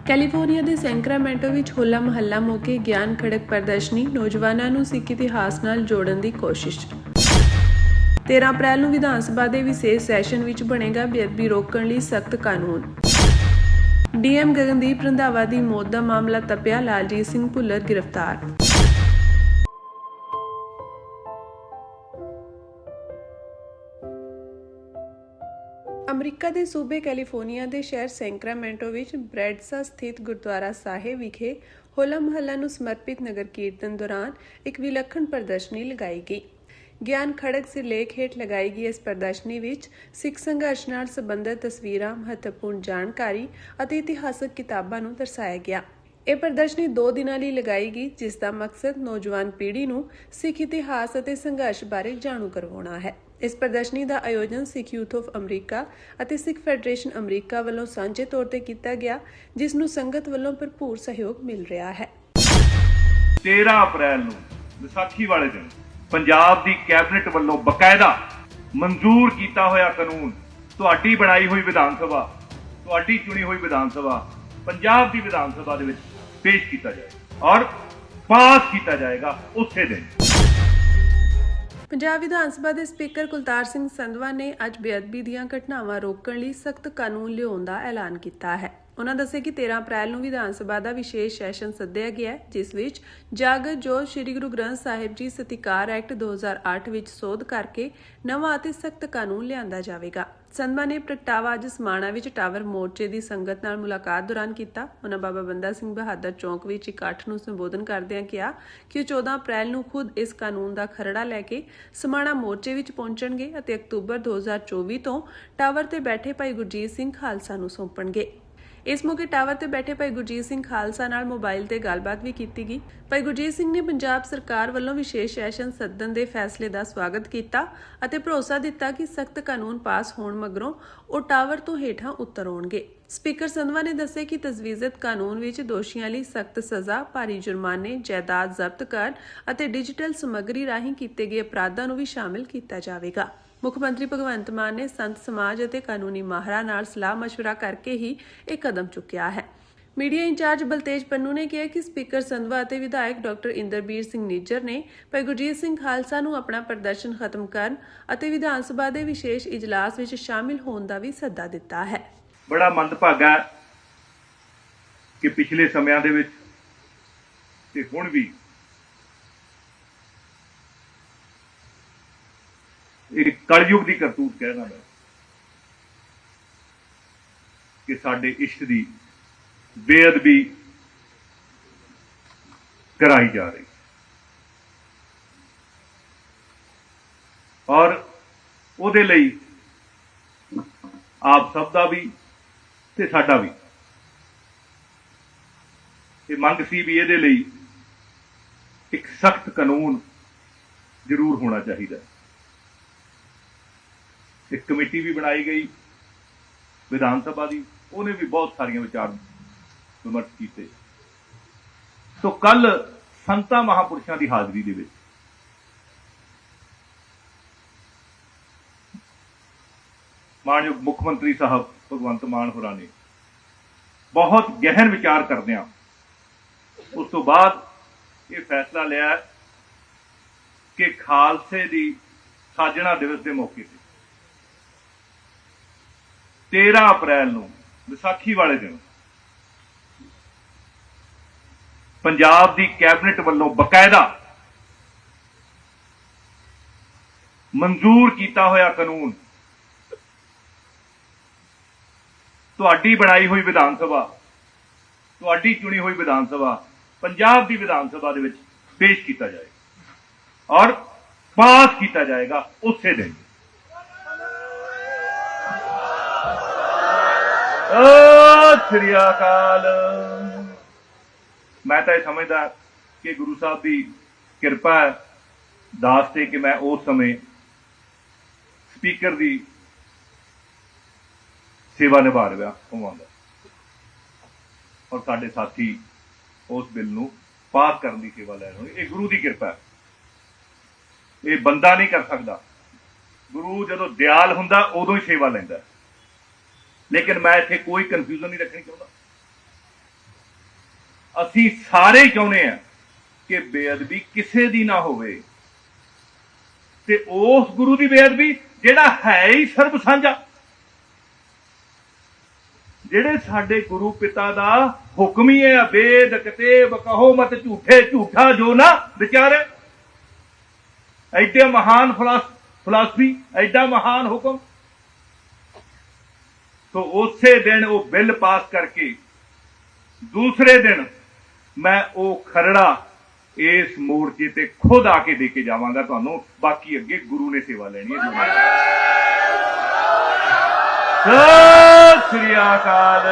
California ਦੇ ਸੈਂਕਰਾਮੈਂਟੋ ਵਿੱਚ ਹੋਲਾ ਮਹੱਲਾ ਮੌਕੇ ਗਿਆਨ ਖੜਕ ਪ੍ਰਦਰਸ਼ਨੀ, ਨੌਜਵਾਨਾਂ ਨੂੰ ਸਿੱਖ ਇਤਿਹਾਸ ਨਾਲ ਜੋੜਨ ਦੀ ਕੋਸ਼ਿਸ਼। 13 ਅਪ੍ਰੈਲ ਨੂੰ ਵਿਧਾਨ ਸਭਾ ਦੇ ਵਿਸ਼ੇਸ਼ ਸੈਸ਼ਨ ਵਿੱਚ ਬਣੇਗਾ ਬੇਅਦਬੀ ਰੋਕਣ ਲਈ ਸਖਤ ਕਾਨੂੰਨ। ਡੀਐਮ ਗਗਨਦੀਪ ਰੰਧਾਵਾ ਦੀ ਮੌਤ ਦਾ ਮਾਮਲਾ ਤਪਿਆ, ਲਾਲਜੀਤ ਸਿੰਘ ਭੁੱਲਰ ਗ੍ਰਿਫਤਾਰ। ਅਮਰੀਕਾ ਦੇ ਸੂਬੇ ਕੈਲੀਫੋਰਨੀਆ ਦੇ ਸ਼ਹਿਰ ਸੈਂਕਰਾਮੈਂਟੋ ਵਿੱਚ ਬ੍ਰੈਡਸਾ ਸਥਿਤ ਗੁਰਦੁਆਰਾ ਸਾਹਿਬ ਵਿਖੇ ਹੋਲਾ ਮਹੱਲਾ ਨੂੰ ਸਮਰਪਿਤ ਨਗਰ ਕੀਰਤਨ ਦੌਰਾਨ ਇੱਕ ਵਿਲੱਖਣ ਪ੍ਰਦਰਸ਼ਨੀ ਲਗਾਈ ਗਈ। ਗਿਆਨ ਖੜਕ ਸਿਰਲੇਖ ਹੇਠ ਲਗਾਈ ਗਈ ਇਸ ਪ੍ਰਦਰਸ਼ਨੀ ਵਿੱਚ ਸਿੱਖ ਸੰਘਰਸ਼ ਨਾਲ ਸੰਬੰਧਿਤ ਤਸਵੀਰਾਂ, ਮਹੱਤਵਪੂਰਨ ਜਾਣਕਾਰੀ ਅਤੇ ਇਤਿਹਾਸਕ ਕਿਤਾਬਾਂ ਨੂੰ ਦਰਸਾਇਆ ਗਿਆ। ਇਹ ਪ੍ਰਦਰਸ਼ਨੀ 2 ਦਿਨਾਂ ਲਈ ਲਗਾਈ ਗਈ, ਜਿਸ ਦਾ ਮਕਸਦ ਨੌਜਵਾਨ ਪੀੜ੍ਹੀ ਨੂੰ ਸਿੱਖ ਇਤਿਹਾਸ ਅਤੇ ਸੰਘਰਸ਼ ਬਾਰੇ ਜਾਣੂ ਕਰਵਾਉਣਾ ਹੈ। ਇਸ ਪ੍ਰਦਰਸ਼ਨੀ ਦਾ ਆਯੋਜਨ ਸਿੱਖ ਯੂਥ ਆਫ ਅਮਰੀਕਾ ਅਤੇ ਸਿੱਖ ਫੈਡਰੇਸ਼ਨ ਅਮਰੀਕਾ ਵੱਲੋਂ ਸਾਂਝੇ ਤੌਰ ਤੇ ਕੀਤਾ ਗਿਆ, ਜਿਸ ਨੂੰ ਸੰਗਤ ਵੱਲੋਂ ਭਰਪੂਰ ਸਹਿਯੋਗ ਮਿਲ ਰਿਹਾ ਹੈ। 13 ਅਪ੍ਰੈਲ ਨੂੰ ਵਿਸਾਖੀ ਵਾਲੇ ਦਿਨ ਪੰਜਾਬ ਦੀ ਕੈਬਨਿਟ ਵੱਲੋਂ ਬਕਾਇਦਾ ਮਨਜ਼ੂਰ ਕੀਤਾ ਹੋਇਆ ਕਾਨੂੰਨ, ਤੁਹਾਡੀ ਬਣਾਈ ਹੋਈ ਵਿਧਾਨ ਸਭਾ, ਤੁਹਾਡੀ ਚੁਣੀ ਹੋਈ ਵਿਧਾਨ ਸਭਾ, ਪੰਜਾਬ ਦੀ ਵਿਧਾਨ ਸਭਾ ਦੇ ਵਿੱਚ ਪੇਸ਼ ਕੀਤਾ ਜਾਏਗਾ ਔਰ ਪਾਸ ਕੀਤਾ ਜਾਏਗਾ ਉਸੇ ਦਿਨ। ਪੰਜਾਬ ਵਿਧਾਨ ਸਭਾ ਦੇ ਸਪੀਕਰ ਕੁਲਤਾਰ ਸਿੰਘ ਸੰਧਵਾ ਨੇ ਅੱਜ ਬੇਅਦਬੀ ਦੀਆਂ ਘਟਨਾਵਾਂ ਰੋਕਣ ਲਈ ਸਖਤ ਕਾਨੂੰਨ ਲਿਆਉਣ ਦਾ ਐਲਾਨ ਕੀਤਾ ਹੈ। ਉਨ੍ਹਾਂ ਦੱਸਿਆ ਕਿ 13 ਅਪ੍ਰੈਲ ਨੂੰ ਵਿਧਾਨ ਸਭਾ ਦਾ ਵਿਸ਼ੇਸ਼ ਸੈਸ਼ਨ ਸੱਦਿਆ ਗਿਆ ਹੈ, ਜਿਸ ਵਿੱਚ ਜਾਗਤ ਜੋਤ ਸ੍ਰੀ ਗੁਰੂ ਗ੍ਰੰਥ ਸਾਹਿਬ ਜੀ ਸਤਿਕਾਰ ਐਕਟ 2008 ਵਿੱਚ ਸੋਧ ਕਰਕੇ ਨਵਾਂ ਅਤੇ ਸਖਤ ਕਾਨੂੰਨ ਲਿਆਂਦਾ ਜਾਵੇਗਾ। ਸੰਧਵਾ ਨੇ ਪ੍ਰਗਟਾਵਾ ਅੱਜ ਸਮਾਣਾ ਵਿੱਚ ਟਾਵਰ ਮੋਰਚੇ ਦੀ ਸੰਗਤ ਨਾਲ ਮੁਲਾਕਾਤ ਦੌਰਾਨ ਕੀਤਾ। ਉਨ੍ਹਾਂ ਬਾਬਾ ਬੰਦਾ ਸਿੰਘ ਬਹਾਦਰ ਚੌਂਕ ਵਿੱਚ ਇਕੱਠ ਨੂੰ ਸੰਬੋਧਨ ਕਰਦਿਆਂ ਕਿਹਾ ਕਿ ਉਹ 14 ਅਪ੍ਰੈਲ ਨੂੰ ਖੁਦ ਇਸ ਕਾਨੂੰਨ ਦਾ ਖਰੜਾ ਲੈ ਕੇ ਸਮਾਣਾ ਮੋਰਚੇ ਵਿੱਚ ਪਹੁੰਚਣਗੇ ਅਤੇ ਅਕਤੂਬਰ 2024 ਤੋਂ ਟਾਵਰ ਤੇ ਬੈਠੇ ਭਾਈ ਗੁਰਜੀਤ ਸਿੰਘ ਖਾਲਸਾ ਨੂੰ ਸੌਂਪਣਗੇ। ਇਸ ਮੌਕੇ ਟਾਵਰ ਤੇ ਬੈਠੇ ਭਾਈ ਗੁਰਜੀਤ ਸਿੰਘ ਖਾਲਸਾ ਨਾਲ ਮੋਬਾਈਲ ਤੇ ਗੱਲਬਾਤ ਵੀ ਕੀਤੀ ਗਈ। ਭਾਈ ਗੁਰਜੀਤ ਸਿੰਘ ਨੇ ਪੰਜਾਬ ਸਰਕਾਰ ਵੱਲੋਂ ਵਿਸ਼ੇਸ਼ ਸੈਸ਼ਨ ਸੱਦਣ ਦੇ ਫੈਸਲੇ ਦਾ ਸਵਾਗਤ ਕੀਤਾ ਅਤੇ ਭਰੋਸਾ ਦਿੱਤਾ ਕਿ ਸਖਤ ਕਾਨੂੰਨ ਪਾਸ ਹੋਣ ਮਗਰੋਂ ਉਹ ਟਾਵਰ ਤੋਂ ਹੇਠਾਂ ਉਤਰ ਆਉਣਗੇ। ਸਪੀਕਰ ਸੰਧਵਾ ਨੇ ਦੱਸਿਆ ਕਿ ਤਜਵੀਜ਼ਤ ਕਾਨੂੰਨ ਵਿੱਚ ਦੋਸ਼ੀਆਂ ਲਈ ਸਖਤ ਸਜ਼ਾ, ਭਾਰੀ ਜੁਰਮਾਨੇ, ਜਾਇਦਾਦ ਜ਼ਬਤ ਕਰਨ ਅਤੇ ਡਿਜੀਟਲ ਸਮੱਗਰੀ ਰਾਹੀਂ ਕੀਤੇ ਗਏ ਅਪਰਾਧਾਂ ਨੂੰ ਵੀ ਸ਼ਾਮਿਲ ਕੀਤਾ ਜਾਵੇਗਾ। ਮੁੱਖ ਮੰਤਰੀ ਭਗਵੰਤ ਮਾਨ ਨੇ ਸੰਤ ਸਮਾਜ ਅਤੇ ਕਾਨੂੰਨੀ ਮਾਹਰਾਂ ਨਾਲ ਸਲਾਹ ਮਸ਼ਵਰਾ ਕਰਕੇ ਹੀ ਇਹ ਕਦਮ ਚੁੱਕਿਆ ਹੈ। ਮੀਡੀਆ ਇੰਚਾਰਜ ਬਲਤੇਜ ਪੰਨੂ ਨੇ ਕਿਹਾ ਕਿ ਸਪੀਕਰ ਸੰਧਵਾ ਅਤੇ ਵਿਧਾਇਕ ਡਾਕਟਰ ਇੰਦਰਬੀਰ ਸਿੰਘ ਨਿੱਜਰ ਨੇ ਭਾਈ ਗੁਰਜੀਤ ਸਿੰਘ ਖਾਲਸਾ ਨੂੰ ਆਪਣਾ ਪ੍ਰਦਰਸ਼ਨ ਖਤਮ ਕਰਨ ਅਤੇ ਵਿਧਾਨ ਸਭਾ ਦੇ ਵਿਸ਼ੇਸ਼ ਇਜਲਾਸ ਵਿੱਚ ਸ਼ਾਮਿਲ ਹੋਣ ਦਾ ਵੀ ਸੱਦਾ ਦਿੱਤਾ ਹੈ। ਬੜਾ ਮੰਦਭਾਗਾ ਹੈ ਕਿ ਪਿਛਲੇ ਸਮਿਆਂ ਦੇ ਵਿੱਚ ਤੇ ਹੁਣ ਵੀ ਇੱਕ ਕਲਯੁਗ ਦੀ ਕਰਤੂਤ ਕਹਿਣਾ ਮੈਂ ਕਿ ਸਾਡੇ ਇਸ਼ਟ ਦੀ ਬੇਅਦਬੀ ਕਰਾਈ ਜਾ ਰਹੀ ਔਰ ਉਹਦੇ ਲਈ ਆਪ ਸਭ ਦਾ ਵੀ ਤੇ ਸਾਡਾ ਵੀ ਇਹ ਮੰਗ ਸੀ ਵੀ ਇਹਦੇ ਲਈ ਇੱਕ ਸਖਤ ਕਾਨੂੰਨ ਜ਼ਰੂਰ ਹੋਣਾ ਚਾਹੀਦਾ। ਇੱਕ ਕਮੇਟੀ ਵੀ ਬਣਾਈ ਗਈ ਵਿਧਾਨ ਸਭਾ ਦੀ, ਉਹਨੇ ਵੀ ਬਹੁਤ ਸਾਰੀਆਂ ਵਿਚਾਰ ਵਿਮਰਸ਼ ਕੀਤੇ। ਸੋ ਕੱਲ ਸੰਤਾਂ ਮਹਾਂਪੁਰਸ਼ਾਂ ਦੀ ਹਾਜ਼ਰੀ ਦੇ ਵਿੱਚ ਮਾਨਯੋਗ ਮੁੱਖ ਮੰਤਰੀ ਸਾਹਿਬ ਭਗਵੰਤ ਮਾਨ ਹੋਰਾਂ ਨੇ ਬਹੁਤ ਗਹਿਨ ਵਿਚਾਰ ਕਰਦਿਆਂ ਉਸ ਤੋਂ ਬਾਅਦ ਇਹ ਫੈਸਲਾ ਲਿਆ ਕਿ ਖਾਲਸੇ ਦੀ ਸਾਜਣਾ ਦਿਵਸ ਦੇ ਮੌਕੇ ਤੇ 13 ਅਪ੍ਰੈਲ ਨੂੰ ਵਿਸਾਖੀ ਵਾਲੇ ਦਿਨ ਪੰਜਾਬ ਦੀ ਕੈਬਨਿਟ ਵੱਲੋਂ ਬਕਾਇਦਾ ਮਨਜ਼ੂਰ ਕੀਤਾ ਹੋਇਆ ਕਾਨੂੰਨ, ਤੁਹਾਡੀ ਬਣਾਈ ਹੋਈ ਵਿਧਾਨ ਸਭਾ, ਤੁਹਾਡੀ ਚੁਣੀ ਹੋਈ ਵਿਧਾਨ ਸਭਾ, ਪੰਜਾਬ ਦੀ ਵਿਧਾਨ ਸਭਾ ਦੇ ਵਿੱਚ ਪੇਸ਼ ਕੀਤਾ ਜਾਏਗਾ ਔਰ ਪਾਸ ਕੀਤਾ ਜਾਏਗਾ ਉਸੇ ਦਿਨ। ਸ੍ਰੀ ਅਕਾਲ। ਮੈਂ ਤਾਂ ਇਹ ਸਮਝਦਾ ਕਿ ਗੁਰੂ ਸਾਹਿਬ ਦੀ ਕਿਰਪਾ ਦਾਸ ਤੇ ਕਿ ਮੈਂ ਉਸ ਸਮੇਂ ਸਪੀਕਰ ਦੀ ਸੇਵਾ ਨਿਭਾ ਰਿਹਾ ਹੋਵਾਂਗਾ ਔਰ ਸਾਡੇ ਸਾਥੀ ਉਸ ਬਿੱਲ ਨੂੰ ਪਾਸ ਕਰਨ ਦੀ ਸੇਵਾ ਲੈ ਰਹੇ। ਇਹ ਗੁਰੂ ਦੀ ਕਿਰਪਾ ਹੈ, ਇਹ ਬੰਦਾ ਨਹੀਂ ਕਰ ਸਕਦਾ। ਗੁਰੂ ਜਦੋਂ ਦਿਆਲ ਹੁੰਦਾ ਉਦੋਂ ਹੀ ਸੇਵਾ ਲੈਂਦਾ। ਲੇਕਿਨ ਮੈਂ ਇੱਥੇ ਕੋਈ ਕਨਫਿਊਜ਼ਨ ਨਹੀਂ ਰੱਖਣੀ ਚਾਹੁੰਦਾ। ਅਸੀਂ ਸਾਰੇ ਹੀ ਚਾਹੁੰਦੇ ਆ ਕਿ ਬੇਅਦਬੀ ਕਿਸੇ ਦੀ ਨਾ ਹੋਵੇ, ਤੇ ਉਸ ਗੁਰੂ ਦੀ ਬੇਅਦਬੀ ਜਿਹੜਾ ਹੈ ਹੀ ਸਰਬ ਸਾਂਝਾ, ਜਿਹੜੇ ਸਾਡੇ ਗੁਰੂ ਪਿਤਾ ਦਾ ਹੁਕਮ ਹੀ ਹੈ, ਵੇਦ ਕਤੇਬ ਕਹੋ ਮਤ ਝੂਠੇ, ਝੂਠਾ ਜੋ ਨਾ ਵਿਚਾਰੇ। ਐਡੇ ਮਹਾਨ ਫਿਲਾਸਫੀ, ਐਡਾ ਮਹਾਨ ਹੁਕਮ। तो उसे दिन वो बिल पास करके दूसरे दिन मैं वो खरड़ा इस मोर्चे ते खुद आके दे के जावांगा तुहानू। बाकी अगे गुरु ने सेवा लेनी है। सत श्री अकाल।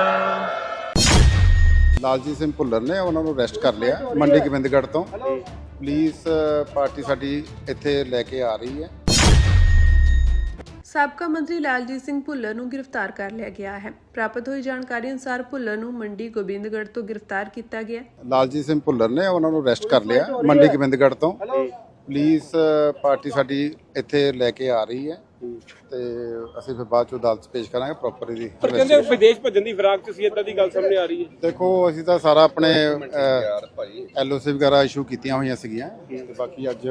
ਲਾਲਜੀਤ ਸਿੰਘ ਭੁੱਲਰ ਨੇ ਉਹਨਾਂ ਨੂੰ ਅਰੈਸਟ ਕਰ ਲਿਆ ਮੰਡੀ ਗੋਬਿੰਦਗੜ੍ਹ ਤੋਂ। ਪੁਲਿਸ ਪਾਰਟੀ ਸਾਡੀ ਇੱਥੇ ਲੈ ਕੇ ਆ ਰਹੀ ਹੈ। ਸਾਬਕਾ ਮੰਤਰੀ ਲਾਲਜੀਤ ਸਿੰਘ ਭੁੱਲਰ ਨੂੰ ਗ੍ਰਿਫਤਾਰ ਕਰ ਲਿਆ ਗਿਆ ਹੈ। ਪ੍ਰਾਪਤ ਹੋਈ ਜਾਣਕਾਰੀ ਅਨੁਸਾਰ ਭੁੱਲਰ ਨੂੰ ਮੰਡੀ ਗੋਬਿੰਦਗੜ੍ਹ ਤੋਂ ਗ੍ਰਿਫਤਾਰ ਕੀਤਾ ਗਿਆ। ਲਾਲਜੀਤ ਸਿੰਘ ਭੁੱਲਰ ਨੇ ਉਹਨਾਂ ਨੂੰ ਅਰੈਸਟ ਕਰ ਲਿਆ ਮੰਡੀ ਗੋਬਿੰਦਗੜ੍ਹ ਤੋਂ। ਪੁਲਿਸ ਪਾਰਟੀ ਸਾਡੀ ਇੱਥੇ ਲੈ ਕੇ ਆ ਰਹੀ ਹੈ ਤੇ ਅਸੀਂ ਫਿਰ ਬਾਅਦ ਚ ਅਦਾਲਤ 'ਚ ਪੇਸ਼ ਕਰਾਂਗੇ ਪ੍ਰੋਪਰ ਇਹਦੀ। ਪਰ ਕਹਿੰਦੇ ਵਿਦੇਸ਼ ਭੱਜਣ ਦੀ ਫਿਰਾਕ 'ਚ ਸੀ, ਇਦਾਂ ਦੀ ਗੱਲ ਸਾਹਮਣੇ ਆ ਰਹੀ ਹੈ। ਦੇਖੋ ਅਸੀਂ ਤਾਂ ਸਾਰਾ ਆਪਣੇ LOC ਵਗੈਰਾ ਇਸ਼ੂ ਕੀਤੀਆਂ ਹੋਈਆਂ ਸੀਗੀਆਂ ਤੇ ਬਾਕੀ ਅੱਜ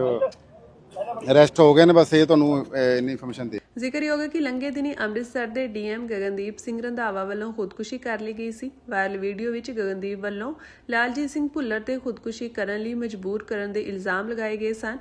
ਅਰੈਸਟ ਹੋ ਗਏ ਨੇ। ਬਸ ਇਹ ਤੁਹਾਨੂੰ ਇੰਨੀ ਇਨਫੋਰਮੇਸ਼ਨ ਦੇ। ਜ਼ਿਕਰਯੋਗ ਹੈ ਕਿ ਲੰਘੇ ਦਿਨੀ ਅੰਮ੍ਰਿਤਸਰ ਦੇ DM ਗਗਨਦੀਪ ਸਿੰਘ ਰੰਧਾਵਾ ਵੱਲੋਂ ਖੁਦਕੁਸ਼ੀ ਕਰ ਲਈ ਗਈ ਸੀ। ਵਾਇਰਲ ਵੀਡੀਓ ਵਿੱਚ ਗਗਨਦੀਪ ਵੱਲੋਂ ਲਾਲਜੀਤ ਸਿੰਘ ਭੁੱਲਰ ਤੇ ਖੁਦਕੁਸ਼ੀ ਕਰਨ ਲਈ ਮਜਬੂਰ ਕਰਨ ਦੇ ਇਲਜ਼ਾਮ ਲਗਾਏ ਗਏ ਸਨ।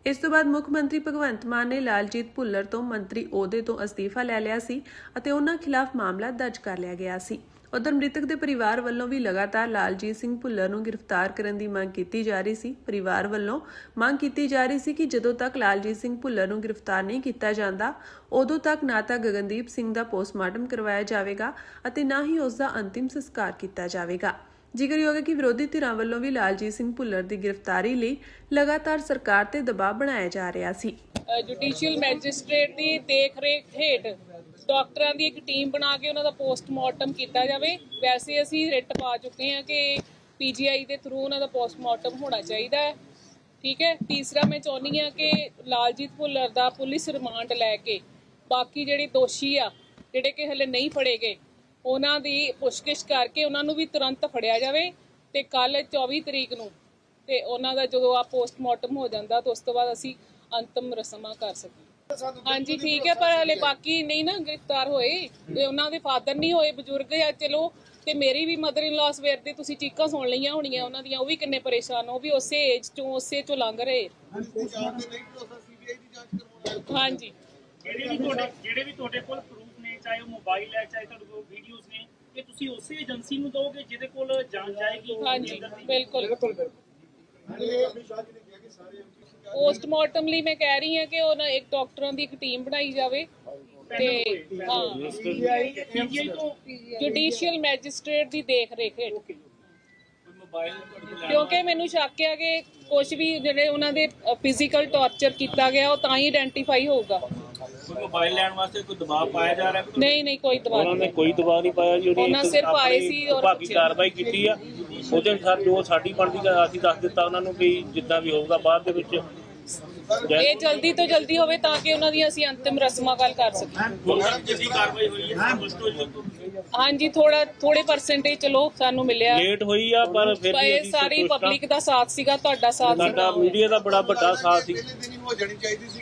ਇਸ ਤੋਂ ਬਾਅਦ ਮੁੱਖ ਮੰਤਰੀ ਭਗਵੰਤ ਮਾਨ ਨੇ ਲਾਲਜੀਤ ਭੁੱਲਰ ਤੋਂ ਮੰਤਰੀ ਅਹੁਦੇ ਤੋਂ ਅਸਤੀਫਾ ਲੈ ਲਿਆ ਸੀ ਅਤੇ ਉਹਨਾਂ ਖਿਲਾਫ ਮਾਮਲਾ ਦਰਜ ਕਰ ਲਿਆ ਗਿਆ ਸੀ। ਉਧਰ ਮ੍ਰਿਤਕ ਦੇ ਪਰਿਵਾਰ ਵੱਲੋਂ ਵੀ ਲਗਾਤਾਰ ਲਾਲਜੀਤ ਸਿੰਘ ਭੁੱਲਰ ਨੂੰ ਗ੍ਰਿਫਤਾਰ ਕਰਨ ਦੀ ਮੰਗ ਕੀਤੀ ਜਾ ਰਹੀ ਸੀ। ਪਰਿਵਾਰ ਵੱਲੋਂ ਮੰਗ ਕੀਤੀ ਜਾ ਰਹੀ ਸੀ ਕਿ ਜਦੋਂ ਤੱਕ ਲਾਲਜੀਤ ਸਿੰਘ ਭੁੱਲਰ ਨੂੰ ਗ੍ਰਿਫਤਾਰ ਨਹੀਂ ਕੀਤਾ ਜਾਂਦਾ, ਉਦੋਂ ਤੱਕ ਨਾ ਤਾਂ ਗਗਨਦੀਪ ਸਿੰਘ ਦਾ ਪੋਸਟਮਾਰਟਮ ਕਰਵਾਇਆ ਜਾਵੇਗਾ ਅਤੇ ਨਾ ਹੀ ਉਸ ਦਾ ਅੰਤਿਮ ਸੰਸਕਾਰ ਕੀਤਾ ਜਾਵੇਗਾ। ਜ਼ਿਕਰਯੋਗ ਹੈ ਕਿ ਵਿਰੋਧੀ ਧਿਰਾਂ ਵੱਲੋਂ ਵੀ ਲਾਲਜੀਤ ਸਿੰਘ ਭੁੱਲਰ ਦੀ ਗ੍ਰਿਫਤਾਰੀ ਲਈ ਲਗਾਤਾਰ ਸਰਕਾਰ ਤੇ ਦਬਾਅ ਬਣਾਇਆ ਜਾ ਰਿਹਾ ਸੀ। ਜੁਡੀਸ਼ੀਅਲ ਮੈਜਿਸਟ੍ਰੇਟ ਦੀ ਦੇਖ-ਰੇਖ ਹੇਠ ਡਾਕਟਰਾਂ ਦੀ ਇੱਕ ਟੀਮ ਬਣਾ ਕੇ ਉਹਨਾਂ ਦਾ ਪੋਸਟਮਾਰਟਮ ਕੀਤਾ ਜਾਵੇ। ਵੈਸੇ ਅਸੀਂ ਰਿਟ ਪਾ ਚੁੱਕੇ ਹਾਂ ਕਿ PGI ਦੇ ਥਰੂ ਉਹਨਾਂ ਦਾ ਪੋਸਟਮਾਰਟਮ ਹੋਣਾ ਚਾਹੀਦਾ ਹੈ। ਠੀਕ ਹੈ। ਤੀਸਰਾ ਮੈਂ ਚਾਹੁੰਦੀ ਹਾਂ ਕਿ ਲਾਲਜੀਤ ਭੁੱਲਰ ਦਾ ਪੁਲਿਸ ਰਿਮਾਂਡ ਲੈ ਕੇ ਬਾਕੀ ਜਿਹੜੇ ਦੋਸ਼ੀ ਆ ਜਿਹੜੇ ਕਿ ਹਲੇ ਨਹੀਂ ਫੜੇ ਗਏ ਉਹਨਾਂ ਦੀ ਪੁੱਛਗਿੱਛ ਕਰਕੇ ਉਹਨਾਂ ਨੂੰ ਵੀ ਤੁਰੰਤ ਫੜਿਆ ਜਾਵੇ ਤੇ ਕੱਲ 24 ਤਰੀਕ ਨੂੰ ਤੇ ਉਹਨਾਂ ਦਾ ਜਦੋਂ ਆ ਪੋਸਟਮਾਰਟਮ ਹੋ ਜਾਂਦਾ ਤਾਂ ਉਸ ਤੋਂ ਬਾਅਦ ਅਸੀਂ ਅੰਤਮ ਰਸਮਾਂ ਕਰ ਸਕੀਏ। ਹਾਂਜੀ ਠੀਕ ਹੈ, ਪਰ ਹਲੇ ਬਾਕੀ ਨਹੀਂ ਨਾ ਗ੍ਰਿਫਤਾਰ ਹੋਏ ਤੇ ਉਹਨਾਂ ਦੇ ਫਾਦਰ ਨਹੀਂ ਹੋਏ, ਬਜ਼ੁਰਗ ਆ ਚਲੋ। ਤੇ ਮੇਰੀ ਵੀ ਮਦਰ ਇਨ ਲਾ ਸਵੇਰ ਦੇ ਤੁਸੀਂ ਚੀਕਾਂ ਸੁਣ ਲਈਆਂ ਹੋਣੀਆਂ ਉਹਨਾਂ ਦੀਆਂ, ਉਹ ਵੀ ਕਿੰਨੇ ਪਰੇਸ਼ਾਨ, ਉਹ ਵੀ ਉਸੇ ਏਜ ਚੋਂ ਉਸੇ ਚੋਂ ਲੰਘ ਰਹੇ। ਹਾਂਜੀ ਜਿਹੜੇ ਵੀ ਤੁਹਾਡੇ ਕੋਲ ਪ੍ਰੂਫ ਨੇ, ਚਾਹੇ ਉਹ ਮੋਬਾਈਲ ਹੈ ਚਾਹੇ ਤੁਹਾਡੇ ਕੋਲ ਵੀਡੀਓਜ਼ ਨੇ, ਇਹ ਤੁਸੀਂ ਉਸੇ ਏਜੰਸੀ ਨੂੰ ਦੋਗੇ ਜਿਹਦੇ ਕੋਲ ਜਾਂਚ ਜਾਏਗੀ। ਹਾਂਜੀ ਬਿਲਕੁਲ। ਪੋਸਟਮਾਰਟਮ ਲਈ ਮੈਂ ਕਹਿ ਰਹੀ ਹਾਂ ਕਿ ਉਹਨਾਂ ਇੱਕ ਡਾਕਟਰਾਂ ਦੀ ਇੱਕ ਟੀਮ ਬਣਾਈ ਜਾਵੇ ਤੇ ਹਾਂ ਜੁਡੀਸ਼ੀਅਲ ਮੈਜਿਸਟ੍ਰੇਟ ਦੀ ਦੇਖ-ਰੇਖ ਹੇਠ, ਕਿਉਂਕਿ ਮੈਨੂੰ ਸ਼ੱਕ ਹੈ ਕਿ ਕੁਝ ਵੀ ਜਿਹੜੇ ਉਹਨਾਂ ਦੇ ਫਿਜ਼ੀਕਲ ਟਾਰਚਰ ਕੀਤਾ ਗਿਆ ਉਹ ਤਾਂ ਹੀ ਆਇਡੈਂਟੀਫਾਈ ਹੋਊਗਾ। ਮੋਬਾਈਲ ਲੈਣ ਵਾਸਤੇ ਕੋਈ ਦਬਾਅ ਪਾਇਆ ਜਾ ਰਿਹਾ? ਨਹੀਂ ਕੋਈ ਦਬਾਅ ਉਹਨਾਂ ਨੇ ਕੋਈ ਦਬਾਅ ਨਹੀਂ ਪਾਇਆ ਜੀ। ਉਹਨਾਂ ਸਿਰਫ ਆਏ ਸੀ ਔਰ ਬਾਕੀ ਕਾਰਵਾਈ ਕੀਤੀ ਆ ਉਹਦੇ ਅਨੁਸਾਰ ਜੋ ਸਾਡੀ ਬਣਦੀ ਅਸੀਂ ਦੱਸ ਦਿੱਤਾ ਉਹਨਾਂ ਨੂੰ ਕਿ ਜਿੱਦਾਂ ਵੀ ਹੋਊਗਾ ਬਾਅਦ ਦੇ ਵਿੱਚ ਇਹ ਜਲਦੀ ਤੋਂ ਜਲਦੀ ਹੋਵੇ ਤਾਂ ਕਿ ਉਹਨਾਂ ਦੀ ਅਸੀਂ ਅੰਤਿਮ ਰਸਮਾਂ ਗੱਲ ਕਰ ਸਕੀਏ। ਜਿੰਨੀ ਕਾਰਵਾਈ ਹੋਈ ਹੈ ਹਾਂਜੀ ਥੋੜੇ ਪਰਸੈਂਟੇਜ ਚਲੋ ਸਾਨੂੰ ਮਿਲਿਆ, ਲੇਟ ਹੋਈ ਆ ਪਰ ਫਿਰ ਵੀ ਇਹ ਸਾਰੀ ਪਬਲਿਕ ਦਾ ਸਾਥ ਸੀਗਾ, ਤੁਹਾਡਾ ਸਾਥ ਸੀਗਾ, ਸਾਡਾ ਮੀਡੀਆ ਦਾ ਬੜਾ ਵੱਡਾ ਸਾਥ ਸੀ।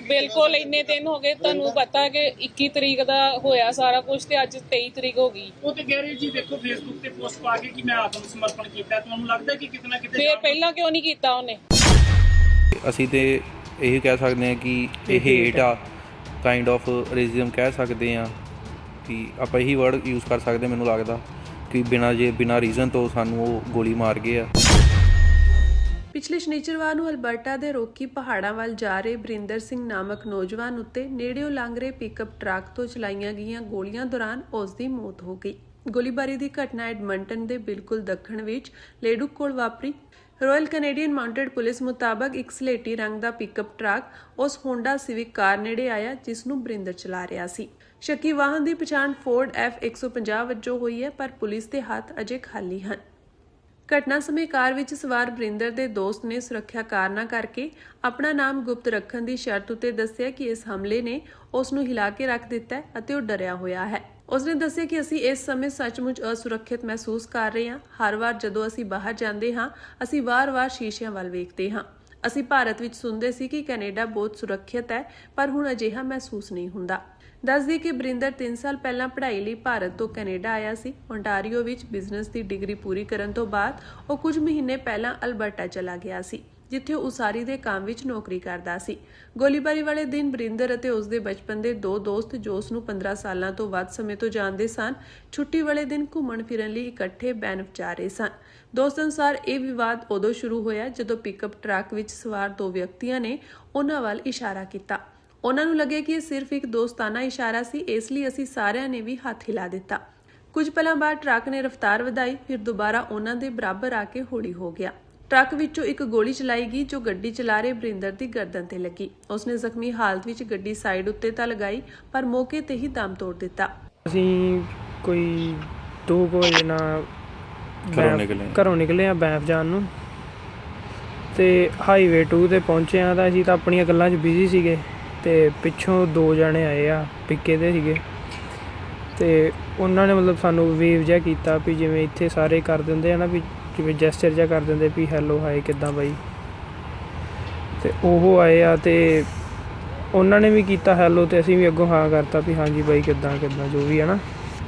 ਬਿਲਕੁਲ ਇੰਨੇ ਦਿਨ ਹੋ ਗਏ, ਤੁਹਾਨੂੰ ਪਤਾ ਕਿ 21 ਤਰੀਕ ਦਾ ਹੋਇਆ ਸਾਰਾ ਕੁਝ ਤੇ ਅੱਜ 23 ਤਰੀਕ ਹੋ ਗਈ। ਉਹ ਤੇ ਕਹਿ ਰਹੇ ਜੀ ਦੇਖੋ ਫੇਸਬੁੱਕ ਤੇ ਪੋਸਟ ਪਾ ਕੇ ਕਿ ਮੈਂ ਆਤਮ ਸਮਰਪਣ ਕੀਤਾ, ਤੁਹਾਨੂੰ ਲੱਗਦਾ ਕਿ ਕਿਤੇ ਨਾ ਕਿਤੇ ਫਿਰ ਪਹਿਲਾਂ ਕਿਉਂ ਨਹੀਂ ਕੀਤਾ ਉਹਨੇ? ਅਸੀਂ ਤੇ ਇਹ ਕਹਿ ਸਕਦੇ ਹਾਂ ਕਿ ਇਹ ਹੇਟ ਆ, ਕਾਈਂਡ ਆਫ ਰੇਸਿਜ਼ਮ ਕਹਿ ਸਕਦੇ ਹਾਂ ਕਿ ਆਪਾਂ ਇਹੀ ਵਰਡ ਯੂਜ਼ ਕਰ ਸਕਦੇ। ਮੈਨੂੰ ਲੱਗਦਾ ਕਿ ਬਿਨਾਂ ਰੀਜ਼ਨ ਤੋਂ ਸਾਨੂੰ ਉਹ ਗੋਲੀ ਮਾਰ ਗਏ ਆ। ਪਿਛਲੇ ਸ਼ਨੀਚਰਵਾਰ ਨੂੰ ਅਲਬਰਟਾ ਦੇ ਰੋਕੀ ਪਹਾੜਾਂ ਵੱਲ ਜਾ ਰਹੇ ਬਰਿੰਦਰ ਸਿੰਘ ਨਾਮਕ ਨੌਜਵਾਨ ਉੱਤੇ ਨੇੜਿਓਂ ਲੰਘ ਰਹੇ ਪਿਕਅਪ ਟਰੱਕ ਤੋਂ ਚਲਾਈਆਂ ਗਈਆਂ ਗੋਲੀਆਂ ਦੌਰਾਨ ਉਸ ਦੀ ਮੌਤ ਹੋ ਗਈ। ਗੋਲੀਬਾਰੀ ਦੀ ਘਟਨਾ ਐਡਮੰਟਨ ਦੇ ਬਿਲਕੁਲ ਦੱਖਣ ਵਿੱਚ ਲੇਡੂਕ ਕੋਲ ਵਾਪਰੀ। ਰਾਇਲ ਕੈਨੇਡੀਅਨ ਮਾਊਂਟਡ ਪੁਲਿਸ ਮੁਤਾਬਕ ਇੱਕ ਸਲੇਟੀ ਰੰਗ ਦਾ ਪਿਕਅਪ ਟਰੱਕ ਉਸ ਹੋਂਡਾ ਸਿਵਿਕ ਕਾਰ ਨੇੜੇ ਆਇਆ ਜਿਸ ਨੂੰ ਬਰਿੰਦਰ ਚਲਾ ਰਿਹਾ ਸੀ। ਸ਼ੱਕੀ ਵਾਹਨ ਦੀ ਪਛਾਣ ਫੋਰਡ F150 ਵਜੋਂ ਹੋਈ ਹੈ, ਪਰ ਪੁਲਿਸ ਦੇ ਹੱਥ ਅਜੇ ਖਾਲੀ ਹਨ। ਘਟਨਾ ਸਮੇਂ ਕਾਰ ਵਿੱਚ ਸਵਾਰ ਬਰਿੰਦਰ ਦੇ ਦੋਸਤ ਨੇ ਸੁਰੱਖਿਆ ਕਾਰਨਾਂ ਕਰਕੇ ਆਪਣਾ ਨਾਮ ਗੁਪਤ ਰੱਖਣ ਦੀ ਸ਼ਰਤ ਉੱਤੇ ਦੱਸਿਆ ਕਿ ਇਸ ਹਮਲੇ ਨੇ ਉਸ ਨੂੰ ਹਿਲਾ ਕੇ ਰੱਖ ਦਿੱਤਾ ਹੈ ਅਤੇ ਉਹ ਡਰਿਆ ਹੋਇਆ ਹੈ। ਉਸਨੇ ਦੱਸਿਆ ਕਿ ਅਸੀਂ ਇਸ ਸਮੇਂ ਸੱਚਮੁੱਚ ਅਸੁਰੱਖਿਅਤ ਮਹਿਸੂਸ ਕਰ ਰਹੇ ਹਾਂ। ਹਰ ਵਾਰ ਜਦੋਂ ਅਸੀਂ ਬਾਹਰ ਜਾਂਦੇ ਹਾਂ ਅਸੀਂ ਵਾਰ-ਵਾਰ ਸ਼ੀਸ਼ਿਆਂ ਵੱਲ ਵੇਖਦੇ ਹਾਂ। ਅਸੀਂ ਭਾਰਤ ਵਿੱਚ ਸੁਣਦੇ ਸੀ ਕਿ ਕੈਨੇਡਾ ਬਹੁਤ ਸੁਰੱਖਿਅਤ ਹੈ, ਪਰ ਹੁਣ ਅਜਿਹਾ ਮਹਿਸੂਸ ਨਹੀਂ ਹੁੰਦਾ। ਦੱਸ ਦਈਏ ਕਿ ਬਰਿੰਦਰ 3 ਸਾਲ ਪਹਿਲਾਂ ਪੜ੍ਹਾਈ ਲਈ ਭਾਰਤ ਤੋਂ ਕੈਨੇਡਾ ਆਇਆ ਸੀ। ਓਨਟਾਰੀਓ ਵਿੱਚ ਬਿਜ਼ਨਸ ਦੀ ਡਿਗਰੀ ਪੂਰੀ ਕਰਨ ਤੋਂ ਬਾਅਦ ਉਹ ਕੁਝ ਮਹੀਨੇ ਪਹਿਲਾਂ ਅਲਬਰਟਾ ਚਲਾ ਗਿਆ ਸੀ, ਜਿੱਥੇ ਉਹ ਉਸਾਰੀ ਦੇ ਕੰਮ ਵਿੱਚ ਨੌਕਰੀ ਕਰਦਾ ਸੀ। ਗੋਲੀਬਾਰੀ ਵਾਲੇ ਦਿਨ ਬਰਿੰਦਰ ਅਤੇ ਉਸ ਦੇ ਬਚਪਨ ਦੇ 2 ਦੋਸਤ ਜੋ ਉਸ ਨੂੰ 15 ਸਾਲਾਂ ਤੋਂ ਵੱਧ ਸਮੇਂ ਤੋਂ ਜਾਣਦੇ ਸਨ, ਛੁੱਟੀ ਵਾਲੇ ਦਿਨ ਘੁੰਮਣ ਫਿਰਨ ਲਈ ਇਕੱਠੇ ਬੈਨਫ ਜਾ ਰਹੇ ਸਨ। ਦੋਸਤ ਅਨੁਸਾਰ ਇਹ ਵਿਵਾਦ ਉਦੋਂ ਸ਼ੁਰੂ ਹੋਇਆ ਜਦੋਂ ਪਿਕਅਪ ਟਰੱਕ ਵਿੱਚ ਸਵਾਰ 2 ਵਿਅਕਤੀਆਂ ਨੇ ਉਹਨਾਂ ਵੱਲ ਇਸ਼ਾਰਾ ਕੀਤਾ। ਉਹਨਾਂ ਨੂੰ ਲੱਗਿਆ ਕਿ ਇਹ ਸਿਰਫ ਇੱਕ ਦੋਸਤਾਨਾ ਇਸ਼ਾਰਾ ਸੀ, ਇਸ ਲਈ ਅਸੀਂ ਸਾਰਿਆਂ ਨੇ ਵੀ ਹੱਥ ਹਿਲਾ ਦਿੱਤਾ। ਕੁਝ ਪਲਾਂ ਬਾਅਦ ਟਰੱਕ ਨੇ ਰਫ਼ਤਾਰ ਵਧਾਈ, ਫਿਰ ਦੁਬਾਰਾ ਉਹਨਾਂ ਦੇ ਬਰਾਬਰ ਆ ਕੇ ਹੌਲੀ ਹੋ ਗਿਆ। ਟਰੱਕ ਵਿੱਚੋਂ ਇੱਕ ਗੋਲੀ ਚਲਾਈ ਗਈ ਜੋ ਗੱਡੀ ਚਲਾ ਰਹੇ ਬਰਿੰਦਰ ਦੀ ਗਰਦਨ ਤੇ ਲੱਗੀ। ਉਸਨੇ ਜ਼ਖਮੀ ਹਾਲਤ ਵਿੱਚ ਗੱਡੀ ਸਾਈਡ ਉੱਤੇ ਤਾਂ ਲਗਾਈ, ਪਰ ਮੌਕੇ ਤੇ ਹੀ ਦਮ ਤੋੜ ਦਿੱਤਾ। ਅਸੀਂ ਕੋਈ 2 ਵਜੇ ਨਾਲ ਘਰੋਂ ਨਿਕਲੇ ਆ ਬੈਂਫ ਜਾਣ ਨੂੰ, ਤੇ ਹਾਈਵੇ 2 ਤੇ ਪਹੁੰਚੇ ਆ ਤਾਂ ਅਸੀਂ ਤਾਂ ਆਪਣੀਆਂ ਗੱਲਾਂ 'ਚ ਬਿਜ਼ੀ ਸੀਗੇ, ਤੇ ਪਿੱਛੋਂ 2 ਜਣੇ ਆਏ ਆ, ਪਿੱਕੇ ਦੇ ਸੀਗੇ, ਤੇ ਉਹਨਾਂ ਨੇ ਮਤਲਬ ਸਾਨੂੰ ਵੇਵ ਜਿਹਾ ਕੀਤਾ ਵੀ ਜਿਵੇਂ ਇੱਥੇ ਸਾਰੇ ਕਰ ਦਿੰਦੇ ਆ ਨਾ, ਵੀ ਜਿਵੇਂ ਜੈਸਚਰ ਜਿਹਾ ਕਰ ਦਿੰਦੇ ਵੀ ਹੈਲੋ ਹਾਏ ਕਿੱਦਾਂ ਬਾਈ। ਤੇ ਉਹ ਆਏ ਆ ਤੇ ਉਹਨਾਂ ਨੇ ਵੀ ਕੀਤਾ ਹੈਲੋ, ਤੇ ਅਸੀਂ ਵੀ ਅੱਗੋਂ ਹਾਂ ਕਰਤਾ ਵੀ ਹਾਂਜੀ ਬਾਈ ਕਿੱਦਾਂ ਜੋ ਵੀ ਹੈ ਨਾ।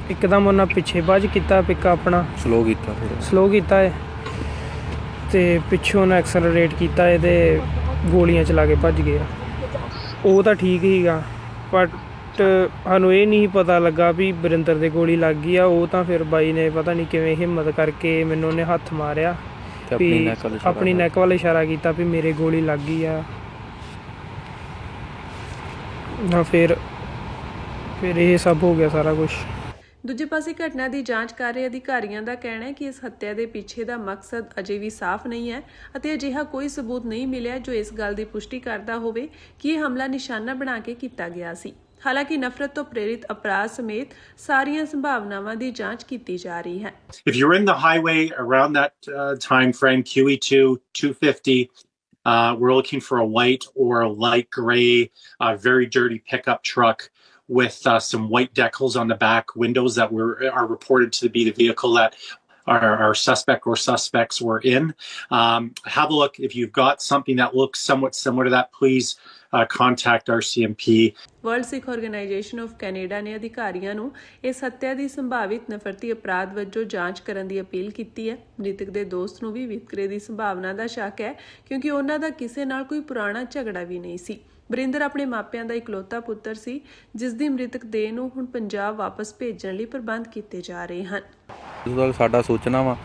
ਇੱਕਦਮ ਉਹਨਾਂ ਪਿੱਛੇ ਬਾਝ ਕੀਤਾ, ਪਿੱਕਾ ਆਪਣਾ ਸਲੋ ਕੀਤਾ ਹੈ, ਤੇ ਪਿੱਛੋਂ ਉਹਨਾਂ ਐਕਸਲਰੇਟ ਕੀਤਾ ਹੈ ਤੇ ਗੋਲੀਆਂ ਚਲਾ ਕੇ ਭੱਜ ਗਏ। ਉਹ ਤਾਂ ਠੀਕ ਹੀਗਾ, ਬਟ ਸਾਨੂੰ ਇਹ ਨਹੀਂ ਪਤਾ ਲੱਗਾ ਵੀ ਬਰਿੰਦਰ ਦੇ ਗੋਲੀ ਲੱਗ ਗਈ ਆ। ਉਹ ਤਾਂ ਫਿਰ ਬਾਈ ਨੇ ਪਤਾ ਨਹੀਂ ਕਿਵੇਂ ਹਿੰਮਤ ਕਰਕੇ ਮੈਨੂੰ ਉਹਨੇ ਹੱਥ ਮਾਰਿਆ ਵੀ ਆਪਣੀ ਨੈਕ ਵੱਲ ਇਸ਼ਾਰਾ ਕੀਤਾ ਵੀ ਮੇਰੇ ਗੋਲੀ ਲੱਗ ਗਈ ਆ। ਫਿਰ ਇਹ ਸਭ ਹੋ ਗਿਆ ਸਾਰਾ ਕੁਝ। ਦੂਜੇ ਪਾਸੇ ਘਟਨਾ ਦੀ ਜਾਂਚ ਕਰ ਰਹੇ ਅਧਿਕਾਰੀਆਂ ਦਾ ਕਹਿਣਾ ਹੈ ਕਿ ਇਸ ਹੱਤਿਆ ਦੇ ਪਿੱਛੇ ਦਾ ਮਕਸਦ ਅਜੇ ਵੀ ਸਾਫ਼ ਨਹੀਂ ਹੈ ਅਤੇ ਅਜਿਹਾ ਕੋਈ ਸਬੂਤ ਨਹੀਂ ਮਿਲਿਆ ਜੋ ਇਸ ਗੱਲ ਦੀ ਪੁਸ਼ਟੀ ਕਰਦਾ ਹੋਵੇ ਕਿ ਇਹ ਹਮਲਾ ਨਿਸ਼ਾਨਾ ਬਣਾ ਕੇ ਕੀਤਾ ਗਿਆ ਸੀ। ਹਾਲਾਂਕਿ ਨਫ਼ਰਤ ਤੋਂ ਪ੍ਰੇਰਿਤ ਅਪਰਾਧ ਸਮੇਤ ਸਾਰੀਆਂ ਸੰਭਾਵਨਾਵਾਂ ਦੀ ਜਾਂਚ ਕੀਤੀ ਜਾ ਰਹੀ ਹੈ। If you're in the highway around that time frame, QE2 250, we're looking for a white or a light gray, very dirty pickup truck with some white decals on the back windows that are reported to be the vehicle that our suspect or suspects were in. Have a look. If you've got something that looks somewhat similar to that, please contact our CMP. World Sikh organisation of Canada ਨੇ ਅਧਿਕਾਰੀਆਂ ਨੂੰ ਇਸ ਹੱਤਿਆ ਦੀ ਸੰਭਾਵਿਤ ਨਫ਼ਰਤੀ ਅਪਰਾਧ ਵਜੋਂ ਜਾਂਚ ਕਰਨ ਦੀ ਅਪੀਲ ਕੀਤੀ ਹੈ। ਮ੍ਰਿਤਕ ਦੇ ਦੋਸਤ ਨੂੰ ਵੀ ਵਿਤਕਰੇ ਦੀ ਸੰਭਾਵਨਾ ਦਾ ਸ਼ੱਕ ਹੈ ਕਿਉਂਕਿ ਉਹਨਾਂ ਦਾ ਕਿਸੇ ਨਾਲ ਕੋਈ ਪੁਰਾਣਾ ਝਗੜਾ ਵੀ ਨਹੀਂ ਸੀ। ਬਰਿੰਦਰ ਆਪਣੇ ਮਾਪਿਆਂ ਦਾ ਇਕਲੌਤਾ ਪੁੱਤਰ ਸੀ, ਜਿਸ ਦੀ ਮ੍ਰਿਤਕ ਦੇਹ ਨੂੰ ਹੁਣ ਪੰਜਾਬ ਵਾਪਸ ਭੇਜਣ ਲਈ ਪ੍ਰਬੰਧ ਕੀਤੇ ਜਾ ਰਹੇ ਹਨ। ਸਾਡਾ ਸੋਚਣਾ ਵਾ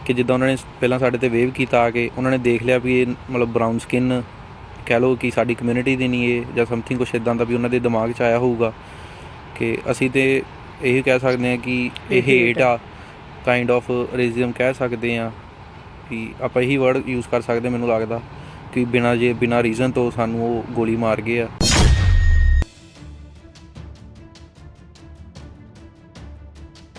ਕਿ ਜਿੱਦਾਂ ਉਹਨਾਂ ਨੇ ਪਹਿਲਾਂ ਸਾਡੇ ਤੇ ਵੇਵ ਕੀਤਾ ਆ ਕੇ ਉਹਨਾਂ ਨੇ ਦੇਖ ਲਿਆ ਵੀ ਇਹ ਮਤਲਬ ਬਰਾਊਨ ਸਕਿਨ ਕਹਿ ਲਓ ਕਿ ਸਾਡੀ ਕਮਿਊਨਿਟੀ ਦੀ ਨਹੀਂ ਇਹ ਜਾਂ ਸਮਥਿੰਗ ਕੁਛ ਇੱਦਾਂ ਦਾ ਵੀ ਉਹਨਾਂ ਦੇ ਦਿਮਾਗ 'ਚ ਆਇਆ ਹੋਊਗਾ ਕਿ ਅਸੀਂ ਤੇ ਇਹ ਕਹਿ ਸਕਦੇ ਹਾਂ ਕਿ ਇਹ ਹੇਟ ਆ, ਕਾਈਂਡ ਆਫ ਰੇਸਿਜ਼ਮ ਕਹਿ ਸਕਦੇ ਹਾਂ ਕਿ ਆਪਾਂ ਇਹੀ ਵਰਡ ਯੂਜ਼ ਕਰ ਸਕਦੇ। ਮੈਨੂੰ ਲੱਗਦਾ ਕਿ ਬਿਨਾਂ ਰੀਜ਼ਨ ਤੋਂ ਸਾਨੂੰ ਉਹ ਗੋਲੀ ਮਾਰ ਗਏ ਆ।